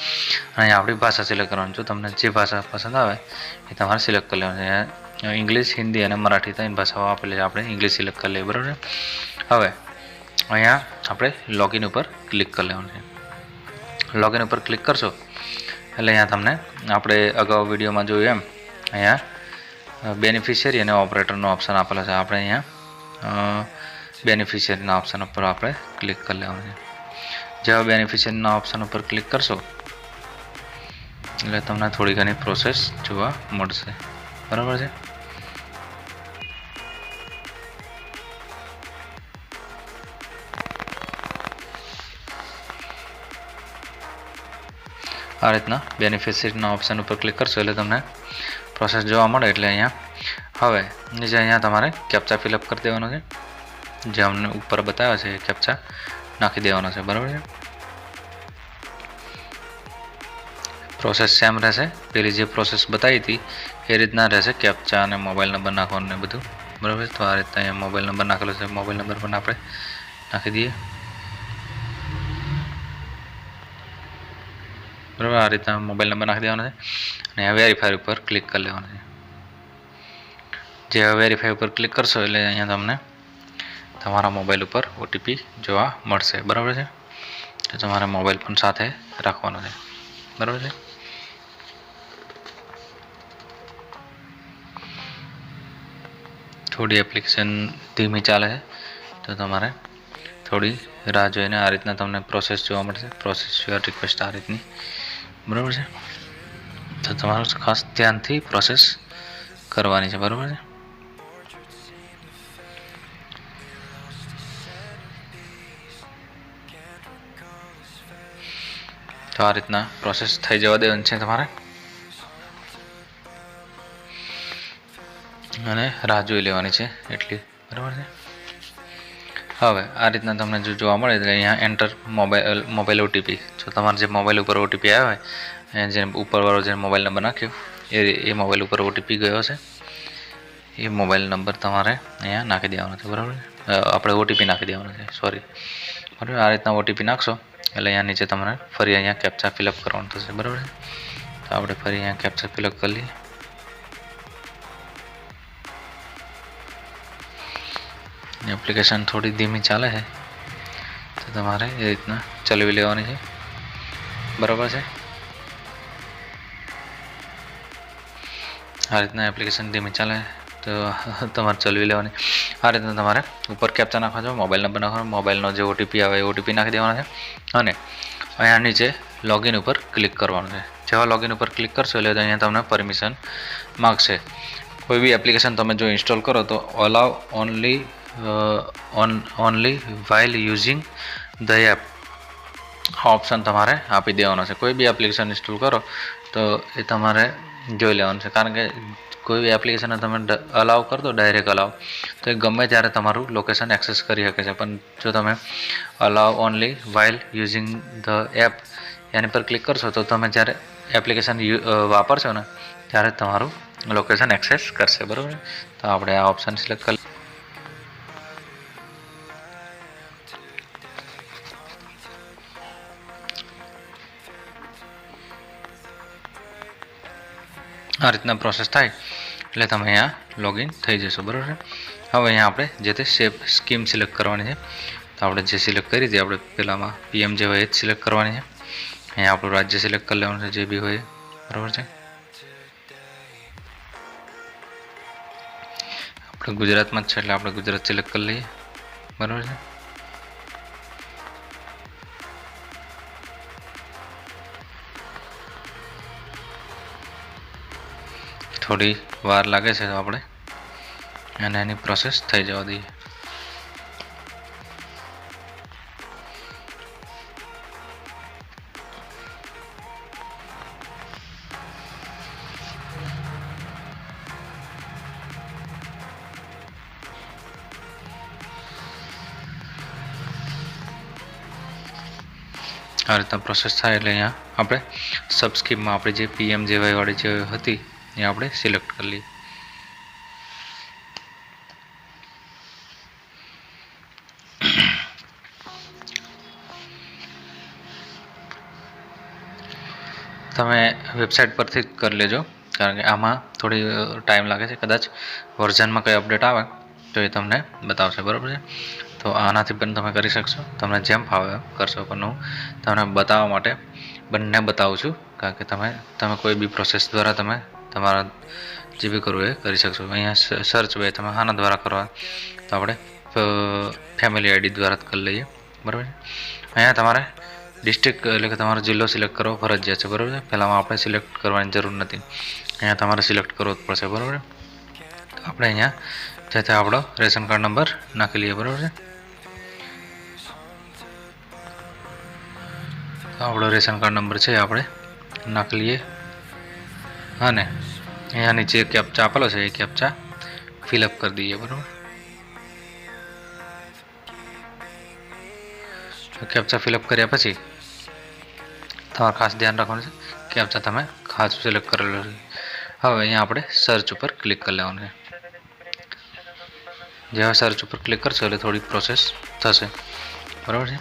અહીંયા આપણી ભાષા સિલેક્ટ કરવાની. જો તમને જે ભાષા પસંદ આવે એ તમારે સિલેક્ટ કરી લેવાનું છે. ઇંગ્લિશ, હિન્દી અને મરાઠી ત્રણ ભાષાઓ આપેલી છે. આપણે ઇંગ્લિશ સિલેક્ટ કરી લઈએ. બરાબર. હવે અહીંયા આપણે લોગિન ઉપર ક્લિક કરી લેવાનું છે. લોગિન ઉપર ક્લિક કરશો એટલે અહીંયા તમને આપણે અગાઉ વિડીયોમાં જોયું એમ અહીંયા બેનિફિશિયરી અને ઓપરેટરનો ઓપ્શન આપેલો છે. આપણે અહીંયા બેનિફિશિયરીના ઓપ્શન ઉપર આપણે ક્લિક કરી લેવાનું છે. જેવા બેનિફિશિયરીના ઓપ્શન ઉપર ક્લિક કરશો એટલે તમને થોડી ઘણી પ્રોસેસ જોવા મળશે. બરાબર છે. આ રીતના બેનિફિશિયરીના ઓપ્શન ઉપર ક્લિક કરશો એટલે તમને પ્રોસેસ જોવા મળે. એટલે અહીંયા હવે નીચે અહીંયા તમારે કેપ્ચા ફિલઅપ કરી દેવાનો છે. જે અમને ઉપર બતાવ્યા છે એ કેપ્ચા નાખી દેવાનો છે. બરાબર છે. પ્રોસેસ સેમ રહેશે. પેલી જે પ્રોસેસ બતાવી હતી એ રીતના રહેશે. કેપ્ચા અને મોબાઈલ નંબર નાખવાનું ને બધું. બરાબર. તો આ રીતના અહીંયા મોબાઈલ નંબર નાખેલો છે. મોબાઈલ નંબર પણ આપણે નાખી દઈએ. બરાબર। આ રીતના મોબાઈલ નંબર નાખી દેવાનો છે અને આ વેરીફાઈ ઉપર ક્લિક કરી લેવાનું છે। જે વેરીફાઈ ઉપર ક્લિક કરશો એટલે અહીંયા તમને તમારા મોબાઈલ ઉપર ઓટીપી જોવા મળશે, બરાબર છે। તો તમારે મોબાઈલ પણ સાથે રાખવાનો છે, બરાબર છે। થોડી એપ્લિકેશન ધીમી ચાલે છે તો તમારે થોડી રાહ જોઈને આ રીતના તમને પ્રોસેસ જોવા મળશે, પ્રોસેસ યોર રિક્વેસ્ટ આ રીતની, બરાબર છે। તો તમારું ખાસ ધ્યાનથી પ્રોસેસ કરવાની છે, બરાબર છે। તો આ રીતના પ્રોસેસ થઈ જવા દેવાની છે તમારે અને રાહ જોઈ લેવાની છે એટલી, બરાબર છે। હવે આ રીતના તમને જો જોવા મળે એટલે અહીંયા એન્ટર મોબાઈલ ઓટીપી, જો તમારે જે મોબાઈલ ઉપર ઓટીપી આવ્યો હોય જે ઉપરવાળો જે મોબાઈલ નંબર નાખ્યો એ મોબાઈલ ઉપર ઓટીપી ગયો છે, એ મોબાઈલ નંબર તમારે અહીંયા નાખી દેવાનો છે, બરાબર। આપણે ઓટીપી નાખી દેવાનો છે, સોરી, બરાબર। આ રીતના ઓટીપી નાખશો એટલે અહીંયા નીચે તમને ફરી અહીંયા કેપ્ચા ફિલઅપ કરવાનું થશે, બરાબર છે। તો આપણે ફરી અહીંયા કેપ્ચા ફિલઅપ કરી લઈએ। એપ્લિકેશન થોડી ધીમી ચાલે છે તો તમારે એ રીતના ચલાવી લેવાની છે, બરાબર છે। આ રીતના એપ્લિકેશન ધીમી ચાલે તો તમારે ચલાવી લેવાની। આ રીતના તમારે ઉપર કેપ્ચા નાખવાનો છે, મોબાઈલ નંબર નાખવાનો, મોબાઈલનો જે ઓટીપી આવે એ ઓટીપી નાખી દેવાનો છે અને અહીંયા નીચે લોગિન ઉપર ક્લિક કરવાનું છે। જેવા લોગિન ઉપર ક્લિક કરશો એટલે અહીંયા તમને પરમિશન માગશે। કોઈ બી એપ્લિકેશન તમે જો ઇન્સ્ટોલ કરો તો allow only while using the app option તમારે આપી દેવાનો છે। કોઈ બી એપ્લિકેશન ઇન્સ્ટોલ કરો તો એ તમારે જોઈ લેવાનું છે, કારણ કે કોઈ બી એપ્લિકેશનને તમે અલાવ કરી દો ડાયરેક્ટ અલાવ તો એ ગમે ત્યારે તમારું લોકેશન એક્સેસ કરી શકે છે, પણ જો તમે allow only while using the app એની પર ક્લિક કરશો તો તમે જ્યારે એપ્લિકેશન વાપરશો ને ત્યારે તમારું લોકેશન એક્સેસ કરશે, બરાબર। તો આપણે આ ઓપ્શન સિલેક્ટ કરી આ રીતના પ્રોસેસ થાય એટલે તમે અહીંયા લોગિન થઈ જશો, બરાબર છે। હવે અહીંયા આપણે જે તે સ્કીમ સિલેક્ટ કરવાની છે, તો આપણે જે સિલેક્ટ કરી હતી આપણે પહેલામાં પીએમ જે હોય એ જ સિલેક્ટ કરવાની છે। અહીંયા આપણું રાજ્ય સિલેક્ટ કરી લેવાનું છે જે બી હોય, બરાબર છે। આપણે ગુજરાતમાં જ છે એટલે આપણે ગુજરાત સિલેક્ટ કરી લઈએ, બરાબર છે। થોડી વાર લાગે છે તો આપણે અને એની પ્રોસેસ થઈ જવા દઈએ। આ રીતના પ્રોસેસ થાય એટલે અહીંયા આપણે સબ સ્કીમમાં આપણે જે પીએમજેવાય વાળી જે હતી એ આપણે સિલેક્ટ કરી લઈએ। તમે વેબસાઇટ પરથી જ કરી લેજો, કારણ કે આમાં થોડી ટાઈમ લાગે છે, કદાચ વર્ઝનમાં કંઈ અપડેટ આવે તો એ તમને બતાવશે, બરાબર છે। તો આનાથી પણ તમે કરી શકશો, તમને જેમ ફાવે એમ કરશો, પણ હું તમને બતાવવા માટે બંને બતાવું છું, કારણ કે તમે કોઈ બી પ્રોસેસ દ્વારા તમે તમારા જે બી કરવું એ કરી શકશો। અહીંયા સર્ચ હોય તમે આના દ્વારા કરવા તો આપણે ફેમિલી આઈડી દ્વારા કરી લઈએ, બરાબર છે। અહીંયા તમારે ડિસ્ટ્રિક્ટ એટલે કે તમારો જિલ્લો સિલેક્ટ કરવો ફરજિયાત છે, બરાબર છે। પહેલાંમાં આપણે સિલેક્ટ કરવાની જરૂર નથી, અહીંયા તમારે સિલેક્ટ કરવો જ પડશે, બરાબર। તો આપણે અહીંયા જે આપણો રેશન કાર્ડ નંબર નાખી લઈએ, બરાબર છે। તો આપણો રેશન કાર્ડ નંબર છે આપણે નાખી લઈએ અને અહીંયા નીચે કેપ્ચા આપેલો છે એ કેપ્ચા ફિલઅપ કરી દઈએ, બરાબર। કેપ્ચા ફિલઅપ કર્યા પછી તમારે ખાસ ધ્યાન રાખવાનું છે કેપ્ચા તમે ખાસ સિલેક્ટ કરેલો છે। હવે અહીંયા આપણે સર્ચ ઉપર ક્લિક કરી લેવાનું છે। જેવા સર્ચ ઉપર ક્લિક કરશો એટલે થોડી પ્રોસેસ થશે, બરાબર છે।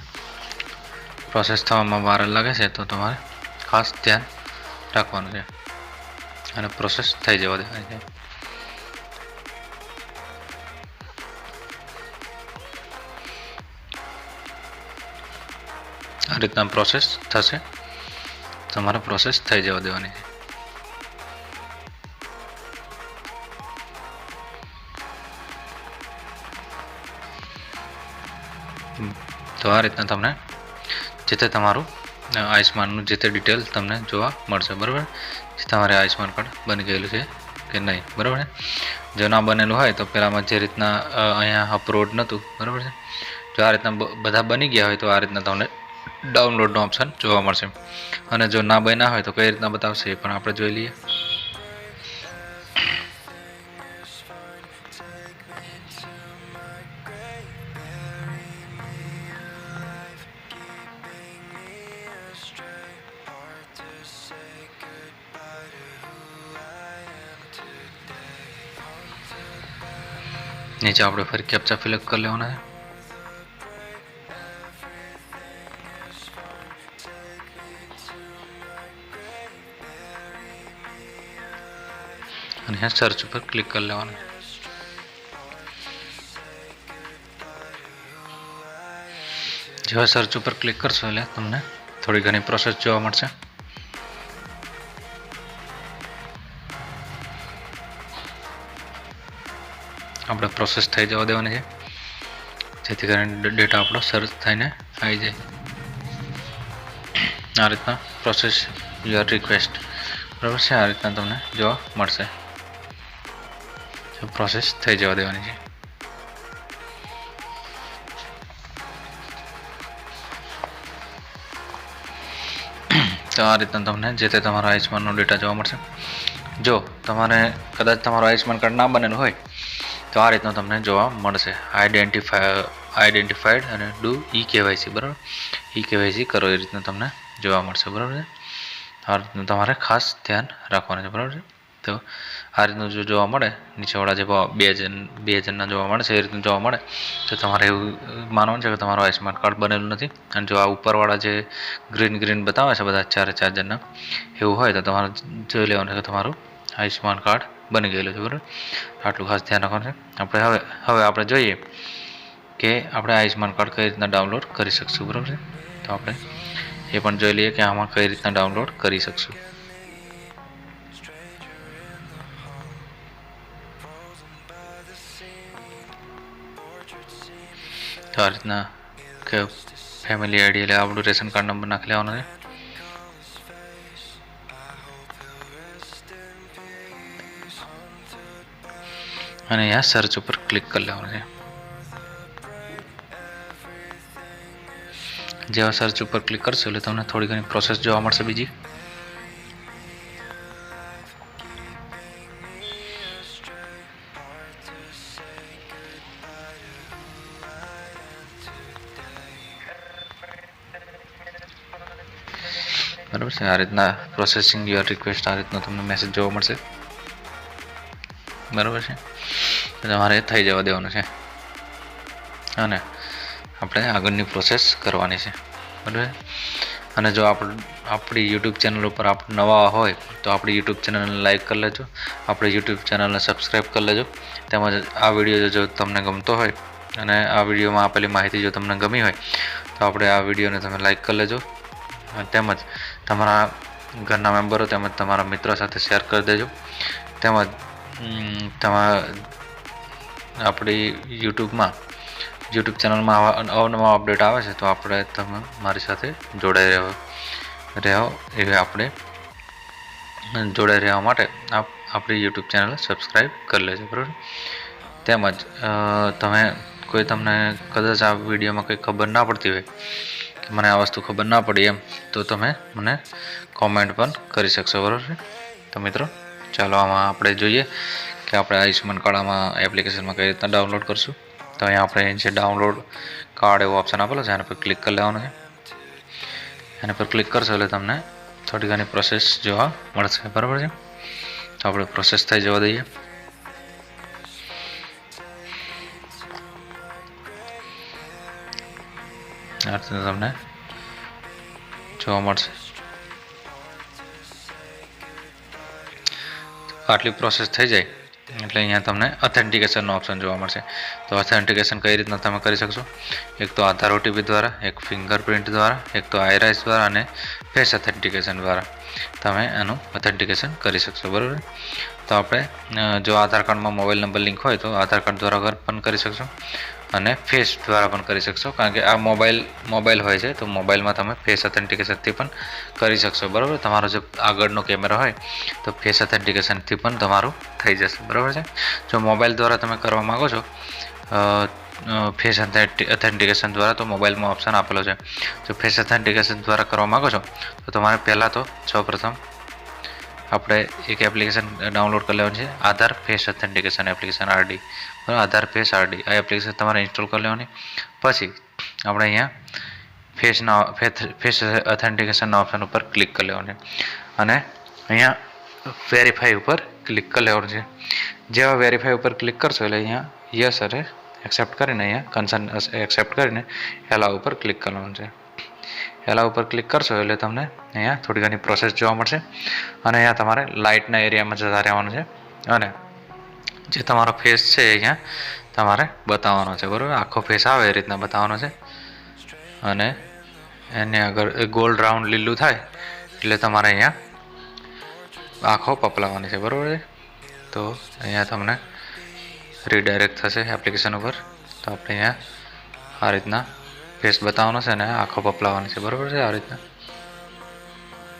પ્રોસેસ થવામાં વાર લાગે છે તો તમારે ખાસ ધ્યાન રાખવાનું છે અને પ્રોસેસ થઈ જવા દેવાની છે. આ રીતના પ્રોસેસ થશે. તમારે પ્રોસેસ થઈ જવા દેવાની છે. તો આ રીતના તમને જે તે તમારું આયુષ્માનનું જે તે ડિટેલ તમને જોવા મળશે. બરાબર, તમારે આયુષ્માન કાર્ડ બની ગયેલું છે કે નહીં. બરાબર છે. જો ના બનેલું હોય તો પહેલાંમાં જે રીતના અહીંયા અપલોડ નહોતું, બરાબર છે, જો આ રીતના બધા બની ગયા હોય તો આ રીતના તમને ડાઉનલોડનો ઓપ્શન જોવા મળશે. અને જો ના બન્યા હોય તો કઈ રીતના બતાવશે એ પણ આપણે જોઈ લઈએ. નીચે આપણે ફરી કેપ્ચા ફિલઅપ કરી લેવાના છે. અને અહીંયા સર્ચ ઉપર ક્લિક કરી લેવાનું. જેવા સર્ચ ઉપર ક્લિક કરશો એટલે તમને થોડી ઘણી પ્રોસેસ જોવા મળશે. આપણે પ્રોસેસ થઈ જવા દેવાની છે જેથી કરીને ડેટા આપણો સર્ચ થઈને આવી જાય. આ રીતના પ્રોસેસ યોર રિક્વેસ્ટ, બરાબર છે, આ રીતના તમને જોવા મળશે. પ્રોસેસ થઈ જવા દેવાની છે. તો આ રીતના તમને જે તે તમારા આયુષ્માનનો ડેટા જોવા મળશે. જો તમારે કદાચ તમારું આયુષ્માન કાર્ડ ના બનેલું હોય તો આ રીતનું તમને જોવા મળશે. આઈડેન્ટિફાઈડ અને ડુ ઈ-કેવાયસી, બરાબર, ઈ-કેવાયસી કરો એ રીતનું તમને જોવા મળશે. બરાબર છે. આ રીતનું તમારે ખાસ ધ્યાન રાખવાનું છે. બરાબર છે. તો આ રીતનું જો જોવા મળે, નીચેવાળા જે બે જણના જોવા મળે છે એ રીતનું જોવા મળે તો તમારે એવું માનવાનું છે કે તમારું આયુષ્માન કાર્ડ બનેલું નથી. અને જો આ ઉપરવાળા જે ગ્રીન બતાવે છે બધા 4 જણના, એવું હોય તો તમારે જોઈ લેવાનું છે કે તમારું આયુષ્માન કાર્ડ બની ગયેલું છે. બરાબર, આટલું ખાસ ધ્યાન રાખવાનું છે. હવે આપણે જોઈએ કે આપણે આયુષ્માન કાર્ડ કઈ રીતના ડાઉનલોડ કરી શકશું. બરાબર છે. તો આપણે એ પણ જોઈ લઈએ કે આમાં કઈ રીતના ડાઉનલોડ કરી શકશું. તો આ રીતના કે ફેમિલી આઈડી એટલે આપણું રેશન કાર્ડ નંબર નાખી લેવાનો છે. અને અહીંયા સર્ચ ઉપર ક્લિક કરી લેવાનું છે. જેવા સર્ચ ઉપર ક્લિક કરશો એટલે તમને થોડી ઘણી પ્રોસેસ જોવા મળશે બીજી. બરાબર છે. આ રીતના પ્રોસેસિંગ યોર રિક્વેસ્ટ આ રીતનો તમને મેસેજ જોવા મળશે. બરાબર છે. તમારે થઈ જવા દેવાનું છે અને આપણે આગળની પ્રોસેસ કરવાની છે. બરાબર. અને જો આપણી યુટ્યુબ ચેનલ ઉપર આપ નવા હોય તો આપણી યુટ્યુબ ચેનલને લાઈક કરી લેજો, આપણી યુટ્યુબ ચેનલને સબસ્ક્રાઈબ કરી લેજો. તેમજ આ વિડીયો જો તમને ગમતો હોય અને આ વિડીયોમાં આપેલી માહિતી જો તમને ગમી હોય તો આપણે આ વિડીયોને તમે લાઈક કરી લેજો. તેમજ તમારા ઘરના મેમ્બરો તેમજ તમારા મિત્રો સાથે શેર કરી દેજો. તેમજ આપણી યુટ્યુબ ચેનલમાં અવનવા અપડેટ આવે છે તો તમે મારી સાથે જોડાઈ રહ્યો એવી આપણે જોડાઈ રહેવા માટે આપણી યુટ્યુબ ચેનલ સબસ્ક્રાઈબ કરી લેજો. બરાબર. તેમજ તમને કદાચ આ વિડીયોમાં કંઈ ખબર ના પડતી હોય કે મને આ વસ્તુ ખબર ના પડી એમ તો તમે મને કોમેન્ટ પણ કરી શકશો. બરાબર છે. તો મિત્રો ચાલો આમાં આપણે જોઈએ કે આપણે આયુષ્માન કાર્ડ આમાં એપ્લિકેશનમાં કઈ રીતના ડાઉનલોડ કરશું. તો અહીંયા આપણે જે ડાઉનલોડ કાર્ડ એવો ઓપ્શન આપેલો છે એના પર ક્લિક કરી લેવાનું છે. એના પર ક્લિક કરશો એટલે તમને થોડી ઘણી પ્રોસેસ જોવા મળશે. બરાબર છે. તો આપણે પ્રોસેસ થઈ જવા દઈએ. આ રીતે તમને જોવા મળશે. આટલી પ્રોસેસ થઈ જાય એટલે અહીંયા તમને ઓથેન્ટિકેશનનો ઓપ્શન જોવા મળશે. તો ઓથેન્ટિકેશન કઈ રીતના તમે કરી શકશો? એક તો આધાર ઓટીપી દ્વારા, એક ફિંગરપ્રિન્ટ દ્વારા, એક તો આઈરાઇસ દ્વારા અને ફેસ ઓથેન્ટિકેશન દ્વારા તમે એનું ઓથેન્ટિકેશન કરી શકશો. બરાબર. તો આપણે જો આધાર કાર્ડમાં મોબાઈલ નંબર લિંક હોય તો આધાર કાર્ડ દ્વારા પણ કરી શકશો અને ફેસ દ્વારા પણ કરી શકશો, કારણ કે આ મોબાઈલ હોય છે તો મોબાઈલમાં તમે ફેસ ઓથેન્ટિકેશનથી પણ કરી શકશો. બરાબર. તમારો જો આગળનો કેમેરા હોય તો ફેસ ઓથેન્ટિકેશનથી પણ તમારું થઈ જશે. બરાબર છે. જો મોબાઈલ દ્વારા તમે કરવા માગો છો ફેસ ઓથેન્ટિકેશન દ્વારા, તો મોબાઈલમાં ઓપ્શન આપેલો છે. જો ફેસ ઓથેન્ટિકેશન દ્વારા કરવા માગો છો તો તમારે પહેલાં તો સૌપ્રથમ આપણે એક એપ્લિકેશન ડાઉનલોડ કરી લેવાની છે, આધાર ફેસ ઓથેન્ટિકેશન એપ્લિકેશન આરડી. બરાબર. આધાર ફેસ આરડી આ એપ્લિકેશન તમારે ઇન્સ્ટોલ કરી લેવાની. પછી આપણે અહીંયા ફેસ ઓથેન્ટિકેશનના ઓપ્શન ઉપર ક્લિક કરી લેવાનું છે અને અહીંયા વેરીફાઈ ઉપર ક્લિક કરી લેવાનું છે. જેવા વેરીફાઈ ઉપર ક્લિક કરશો એટલે અહીંયા યસ અને એક્સેપ્ટ કરીને અહીંયા કન્સર્ન એક્સેપ્ટ કરીને એલાવ ઉપર ક્લિક કરવાનું છે. એલાવ ઉપર ક્લિક કરશો એટલે તમને અહીંયા થોડી ઘણી પ્રોસેસ જોવા મળશે અને અહીંયા તમારે લાઇટના એરિયામાં જતા રહેવાનું છે અને જે તમારો ફેસ છે અહીંયા તમારે બતાવવાનો છે. બરાબર. આખો ફેસ આવે એ રીતના બતાવવાનો છે અને એને આગળ ગોલ્ડ રાઉન્ડ લીલું થાય એટલે તમારે અહીંયા આંખો પપલાવવાની છે. બરાબર છે. તો અહીંયા તમને રીડાયરેક્ટ થશે એપ્લિકેશન ઉપર. તો આપણે અહીંયા આ રીતના ફેસ બતાવવાનો છે અને આંખો પપલાવવાની છે. બરાબર છે. આ રીતના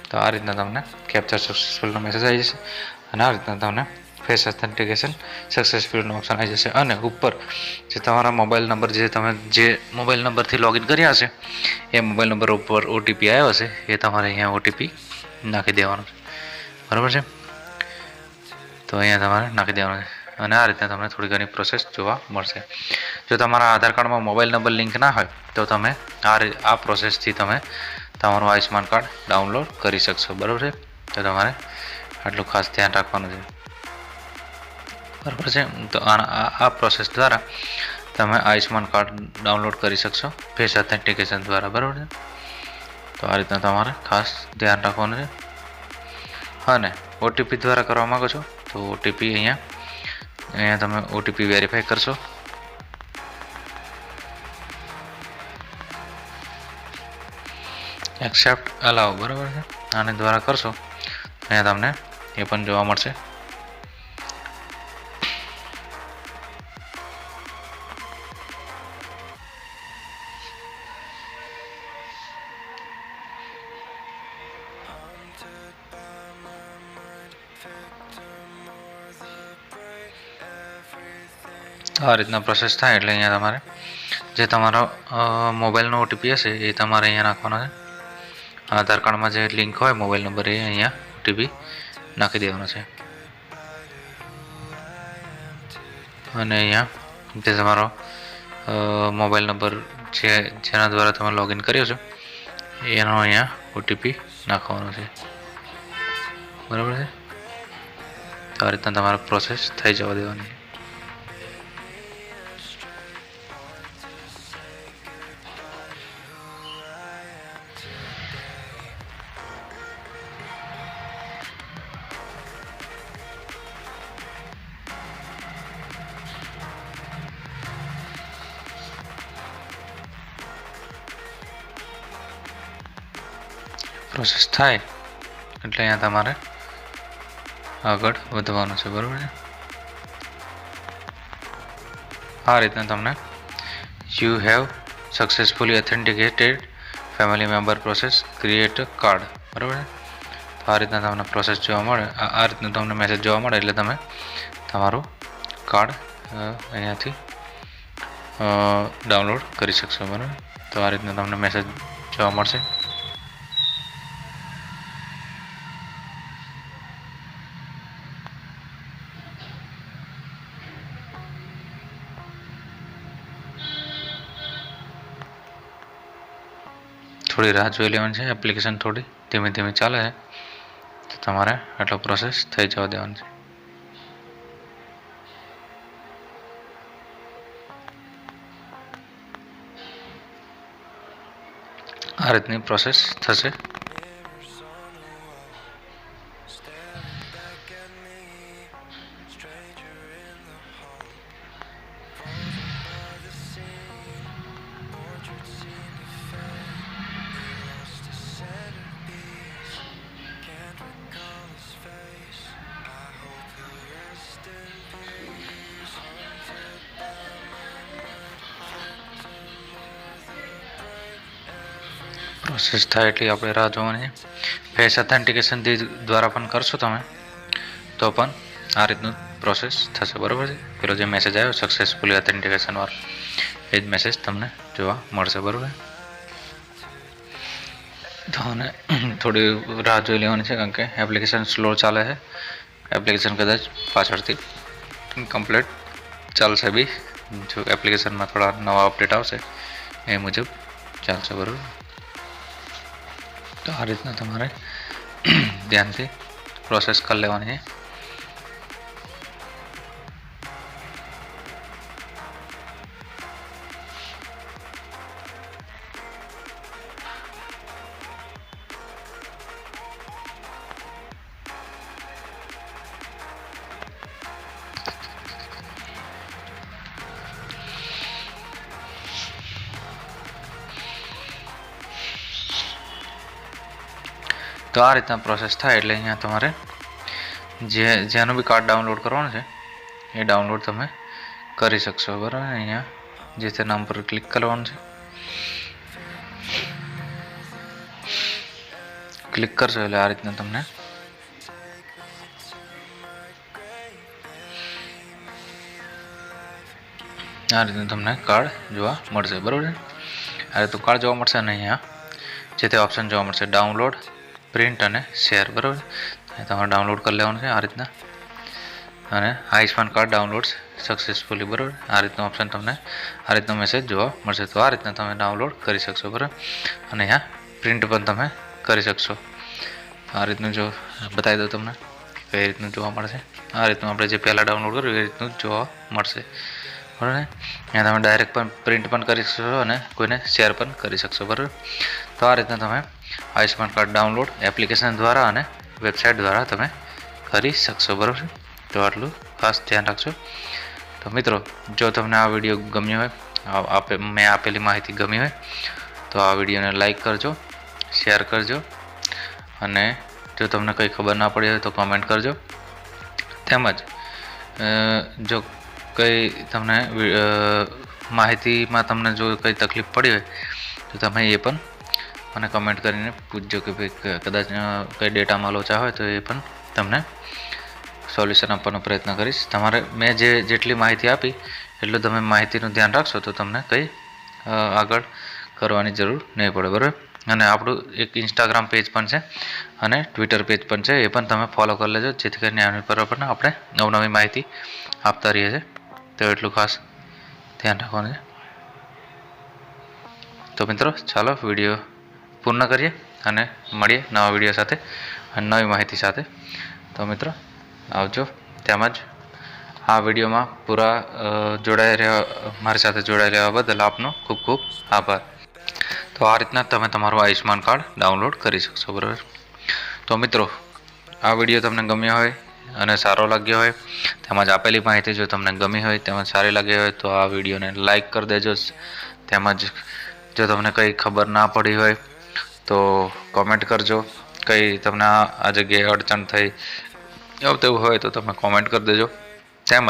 તો આ રીતના તમને કેપ્ચર સક્સેસફુલનો મેસેજ આવી જશે અને આ રીતના તમને ફેસ ઓથેન્ટિકેશન સક્સેસફુલનો ઓપ્શન આવી જશે અને ઉપર જે તમારા મોબાઈલ નંબર જે મોબાઈલ નંબરથી લોગિન કર્યા હશે એ મોબાઈલ નંબર ઉપર ઓટીપી આવ્યો હશે એ તમારે અહીંયા ઓટીપી નાખી દેવાનો છે. બરાબર છે. તો અહીંયા તમારે નાખી દેવાનું છે અને આ રીતના તમને થોડી ઘણી પ્રોસેસ જોવા મળશે. જો તમારા આધાર કાર્ડમાં મોબાઈલ નંબર લિંક ના હોય તો તમે આ પ્રોસેસથી તમે તમારું આયુષ્યમાન કાર્ડ ડાઉનલોડ કરી શકશો. બરાબર છે. તો તમારે આટલું ખાસ ધ્યાન રાખવાનું છે. બરાબર છે. તો આ પ્રોસેસ દ્વારા તમે આયુષ્યમાન કાર્ડ ડાઉનલોડ કરી શકશો ફેસ ઓથેન્ટિકેશન દ્વારા. બરાબર છે. તો આ રીતના તમારે ખાસ ધ્યાન રાખવાનું છે અને ઓટીપી દ્વારા કરવા માગો છો તો ઓટીપી અહીંયા તમે ઓટીપી વેરીફાઈ કરશો. Accept allow. બરાબર છે. આને દ્વારા કરશો અહીંયા તમને એ પણ જોવા મળશે. આ રીતના પ્રોસેસ થાય એટલે અહીંયા તમારે જે તમારો મોબાઈલનો ઓટીપી હશે એ તમારે અહીંયા નાખવાનો છે. આધાર કાર્ડમાં જે લિંક હોય મોબાઈલ નંબર એ અહીંયા ઓટીપી નાખી દેવાનો છે અને અહીંયા જે તમારો મોબાઈલ નંબર જેના દ્વારા તમે લોગિન કર્યો છો એનો અહીંયા ઓટીપી નાખવાનો છે. બરાબર છે. તો આ રીતના તમારે પ્રોસેસ થઈ જવા દેવાની. પ્રોસેસ થાય એટલે અહીંયા તમારે આગળ વધવાનું છે. બરાબર છે. આ રીતના તમને you have successfully authenticated family member process create card. બરાબર છે. તો આ રીતના તમને પ્રોસેસ જોવા મળે, આ રીતનું તમને મેસેજ જોવા મળે એટલે તમે તમારું કાર્ડ અહીંયાથી ડાઉનલોડ કરી શકશો. બરાબર. તો આ રીતના તમને મેસેજ જોવા મળશે. થોડી રાહ જોઈ લેવાની છે. એપ્લિકેશન થોડી ધીમે ધીમે ચાલે છે તો તમારે આટલો પ્રોસેસ થઈ જવા દેવાનો છે. આ રીતની પ્રોસેસ થશે. પ્રોસેસ થાય એટલી આપણે રાહ જોવાની. ફેસ ઓથેન્ટિકેશન દ્વારા પણ કરશો તમે તો પણ આ રીતનું પ્રોસેસ થશે, બરાબર છે. પેલો જે મેસેજ આવ્યો સક્સેસફુલી ઓથેન્ટિકેશન વાળો એ જ મેસેજ તમને જોવા મળશે, બરાબર. તો અને થોડી રાહ જોઈ લેવાની છે, કારણ કે એપ્લિકેશન સ્લો ચાલે છે. એપ્લિકેશન કદાચ પાછળથી કમ્પ્લીટ ચાલશે બી, જો એપ્લિકેશનમાં થોડા નવા અપડેટ આવશે એ મુજબ ચાલશે, બરાબર. તો આ રીતના તમારે ધ્યાનથી પ્રોસેસ કરી લેવાની છે. તો આ રીતના પ્રોસેસ થાય એટલે અહીંયા તમારે જેનું બી કાર્ડ ડાઉનલોડ કરવાનું છે એ ડાઉનલોડ તમે કરી શકશો, બરાબર. અહીંયા જે તે નામ પર ક્લિક કરવાનું છે. ક્લિક કરશો એટલે આ રીતના તમને કાર્ડ જોવા મળશે, બરાબર. આ રીતનું કાર્ડ જોવા મળશે અને અહીંયા જે તે ઓપ્શન જોવા મળશે ડાઉનલોડ, પ્રિન્ટ અને શેર, બરાબર. તમારે ડાઉનલોડ કરી લેવાનું છે આ રીતના. અને આયુષ્માન કાર્ડ ડાઉનલોડ સક્સેસફુલી, બરાબર. આ રીતનો ઓપ્શન તમને આ રીતનો મેસેજ જોવા મળશે. તો આ રીતના તમે ડાઉનલોડ કરી શકશો, બરાબર. અને અહીંયા પ્રિન્ટ પણ તમે કરી શકશો. આ રીતનું જો બતાવી દઉં તમને કઈ રીતનું જોવા મળશે. આ રીતનું આપણે જે પહેલાં ડાઉનલોડ કર્યું એ રીતનું જોવા મળશે, બરાબર. અહીંયા તમે ડાયરેક્ટ પણ પ્રિન્ટ પણ કરી શકશો અને કોઈને શેર પણ કરી શકશો, બરાબર. તો આ રીતના તમે આયુષ્માન કાર્ડ ડાઉનલોડ એપ્લિકેશન દ્વારા અને વેબસાઇટ દ્વારા તમે કરી શકશો, બરાબર. તો આટલું ખાસ ધ્યાન રાખજો. તો મિત્રો, જો તમને આ વિડીયો ગમ્યો હોય, મેં આપેલી માહિતી ગમી હોય તો આ વિડીયોને લાઈક કરજો, શેર કરજો અને જો તમને કંઈ ખબર ના પડી હોય તો કમેન્ટ કરજો. તેમજ જો કંઈ તમને માહિતીમાં તમને જો કંઈ તકલીફ પડી હોય તો તમે એ પણ મને કમેન્ટ કરીને પૂછજો કે ભાઈ કદાચ કંઈ ડેટામાં લોચા હોય તો એ પણ તમને સોલ્યુશન આપવાનો પ્રયત્ન કરીશ. તમારે મેં જેટલી માહિતી આપી એટલું તમે માહિતીનું ધ્યાન રાખશો તો તમને કંઈ આગળ કરવાની જરૂર નહીં પડે, બરાબર. અને આપણું એક ઇન્સ્ટાગ્રામ પેજ પણ છે અને ટ્વિટર પેજ પણ છે, એ પણ તમે ફોલો કરી લેજો, જેથી કરીને આની પર પણ આપણે નવનવી માહિતી આપતા રહીએ છીએ. તો એટલું ખાસ ધ્યાન રાખવાનું છે. તો મિત્રો, ચાલો વિડીયો પૂર્ણ કરીએ અને મળીએ નવા વિડીયો સાથે અને નવી માહિતી સાથે. તો મિત્રો આવજો. તેમજ આ વિડીયોમાં પૂરા મારી સાથે જોડાઈ રહેવા બદલ આપનો ખૂબ ખૂબ આભાર. તો આ રીતના તમે તમારું આયુષ્માન કાર્ડ ડાઉનલોડ કરી શકશો, બરાબર. તો મિત્રો, આ વિડીયો તમને ગમ્યો હોય અને સારો લાગ્યો હોય, તેમજ આપેલી માહિતી જો તમને ગમી હોય તેમજ સારી લાગી હોય તો આ વિડીયોને લાઈક કરી દેજો. તેમજ જો તમને કંઈ ખબર ના પડી હોય તો કોમેન્ટ કરજો. કંઈ તમને આ જગ્યાએ અડચણ થઈ એવું તેવું હોય તો તમે કોમેન્ટ કરી દેજો. તેમજ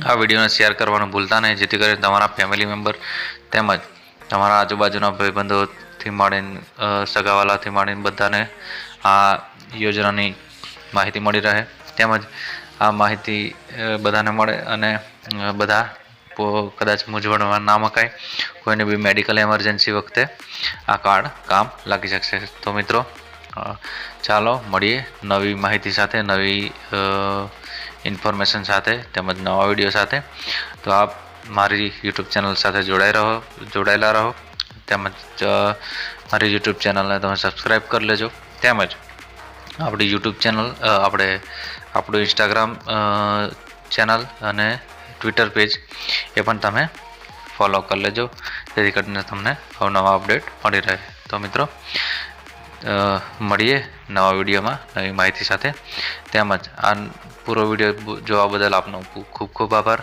આ વિડીયોને શેર કરવાનું ભૂલતા નહીં, જેથી કરીને તમારા ફેમિલી મેમ્બર તેમજ તમારા આજુબાજુના ભાઈબંધોથી માંડીને સગાવાલાથી માંડીને બધાને આ યોજનાની માહિતી મળી રહે. તેમજ આ માહિતી બધાને મળે અને બધા કદાચ મૂંઝવણમાં ના મકાય, કોઈને બી મેડિકલ એમરજન્સી વખતે આ કાર્ડ કામ લાગી શકશે. તો મિત્રો, ચાલો મળીએ નવી માહિતી સાથે, નવી ઇન્ફોર્મેશન સાથે તેમજ નવા વિડીયો સાથે. તો આપ મારી યુટ્યુબ ચેનલ સાથે જોડાયેલા રહો. તેમજ મારી યુટ્યુબ ચેનલને તમે સબસ્ક્રાઈબ કરી લેજો. તેમજ આપણી યુટ્યુબ ચેનલ આપણું ઇન્સ્ટાગ્રામ ચેનલ અને ટ્વિટર પેજ એ પણ તમે ફોલો કરી લેજો, જેથી કરીને તમને અવનવા અપડેટ મળી રહે. તો મિત્રો, મળીએ નવા વિડીયોમાં નવી માહિતી સાથે. તેમજ આ પૂરો વિડીયો જોવા બદલ આપનો ખૂબ ખૂબ આભાર.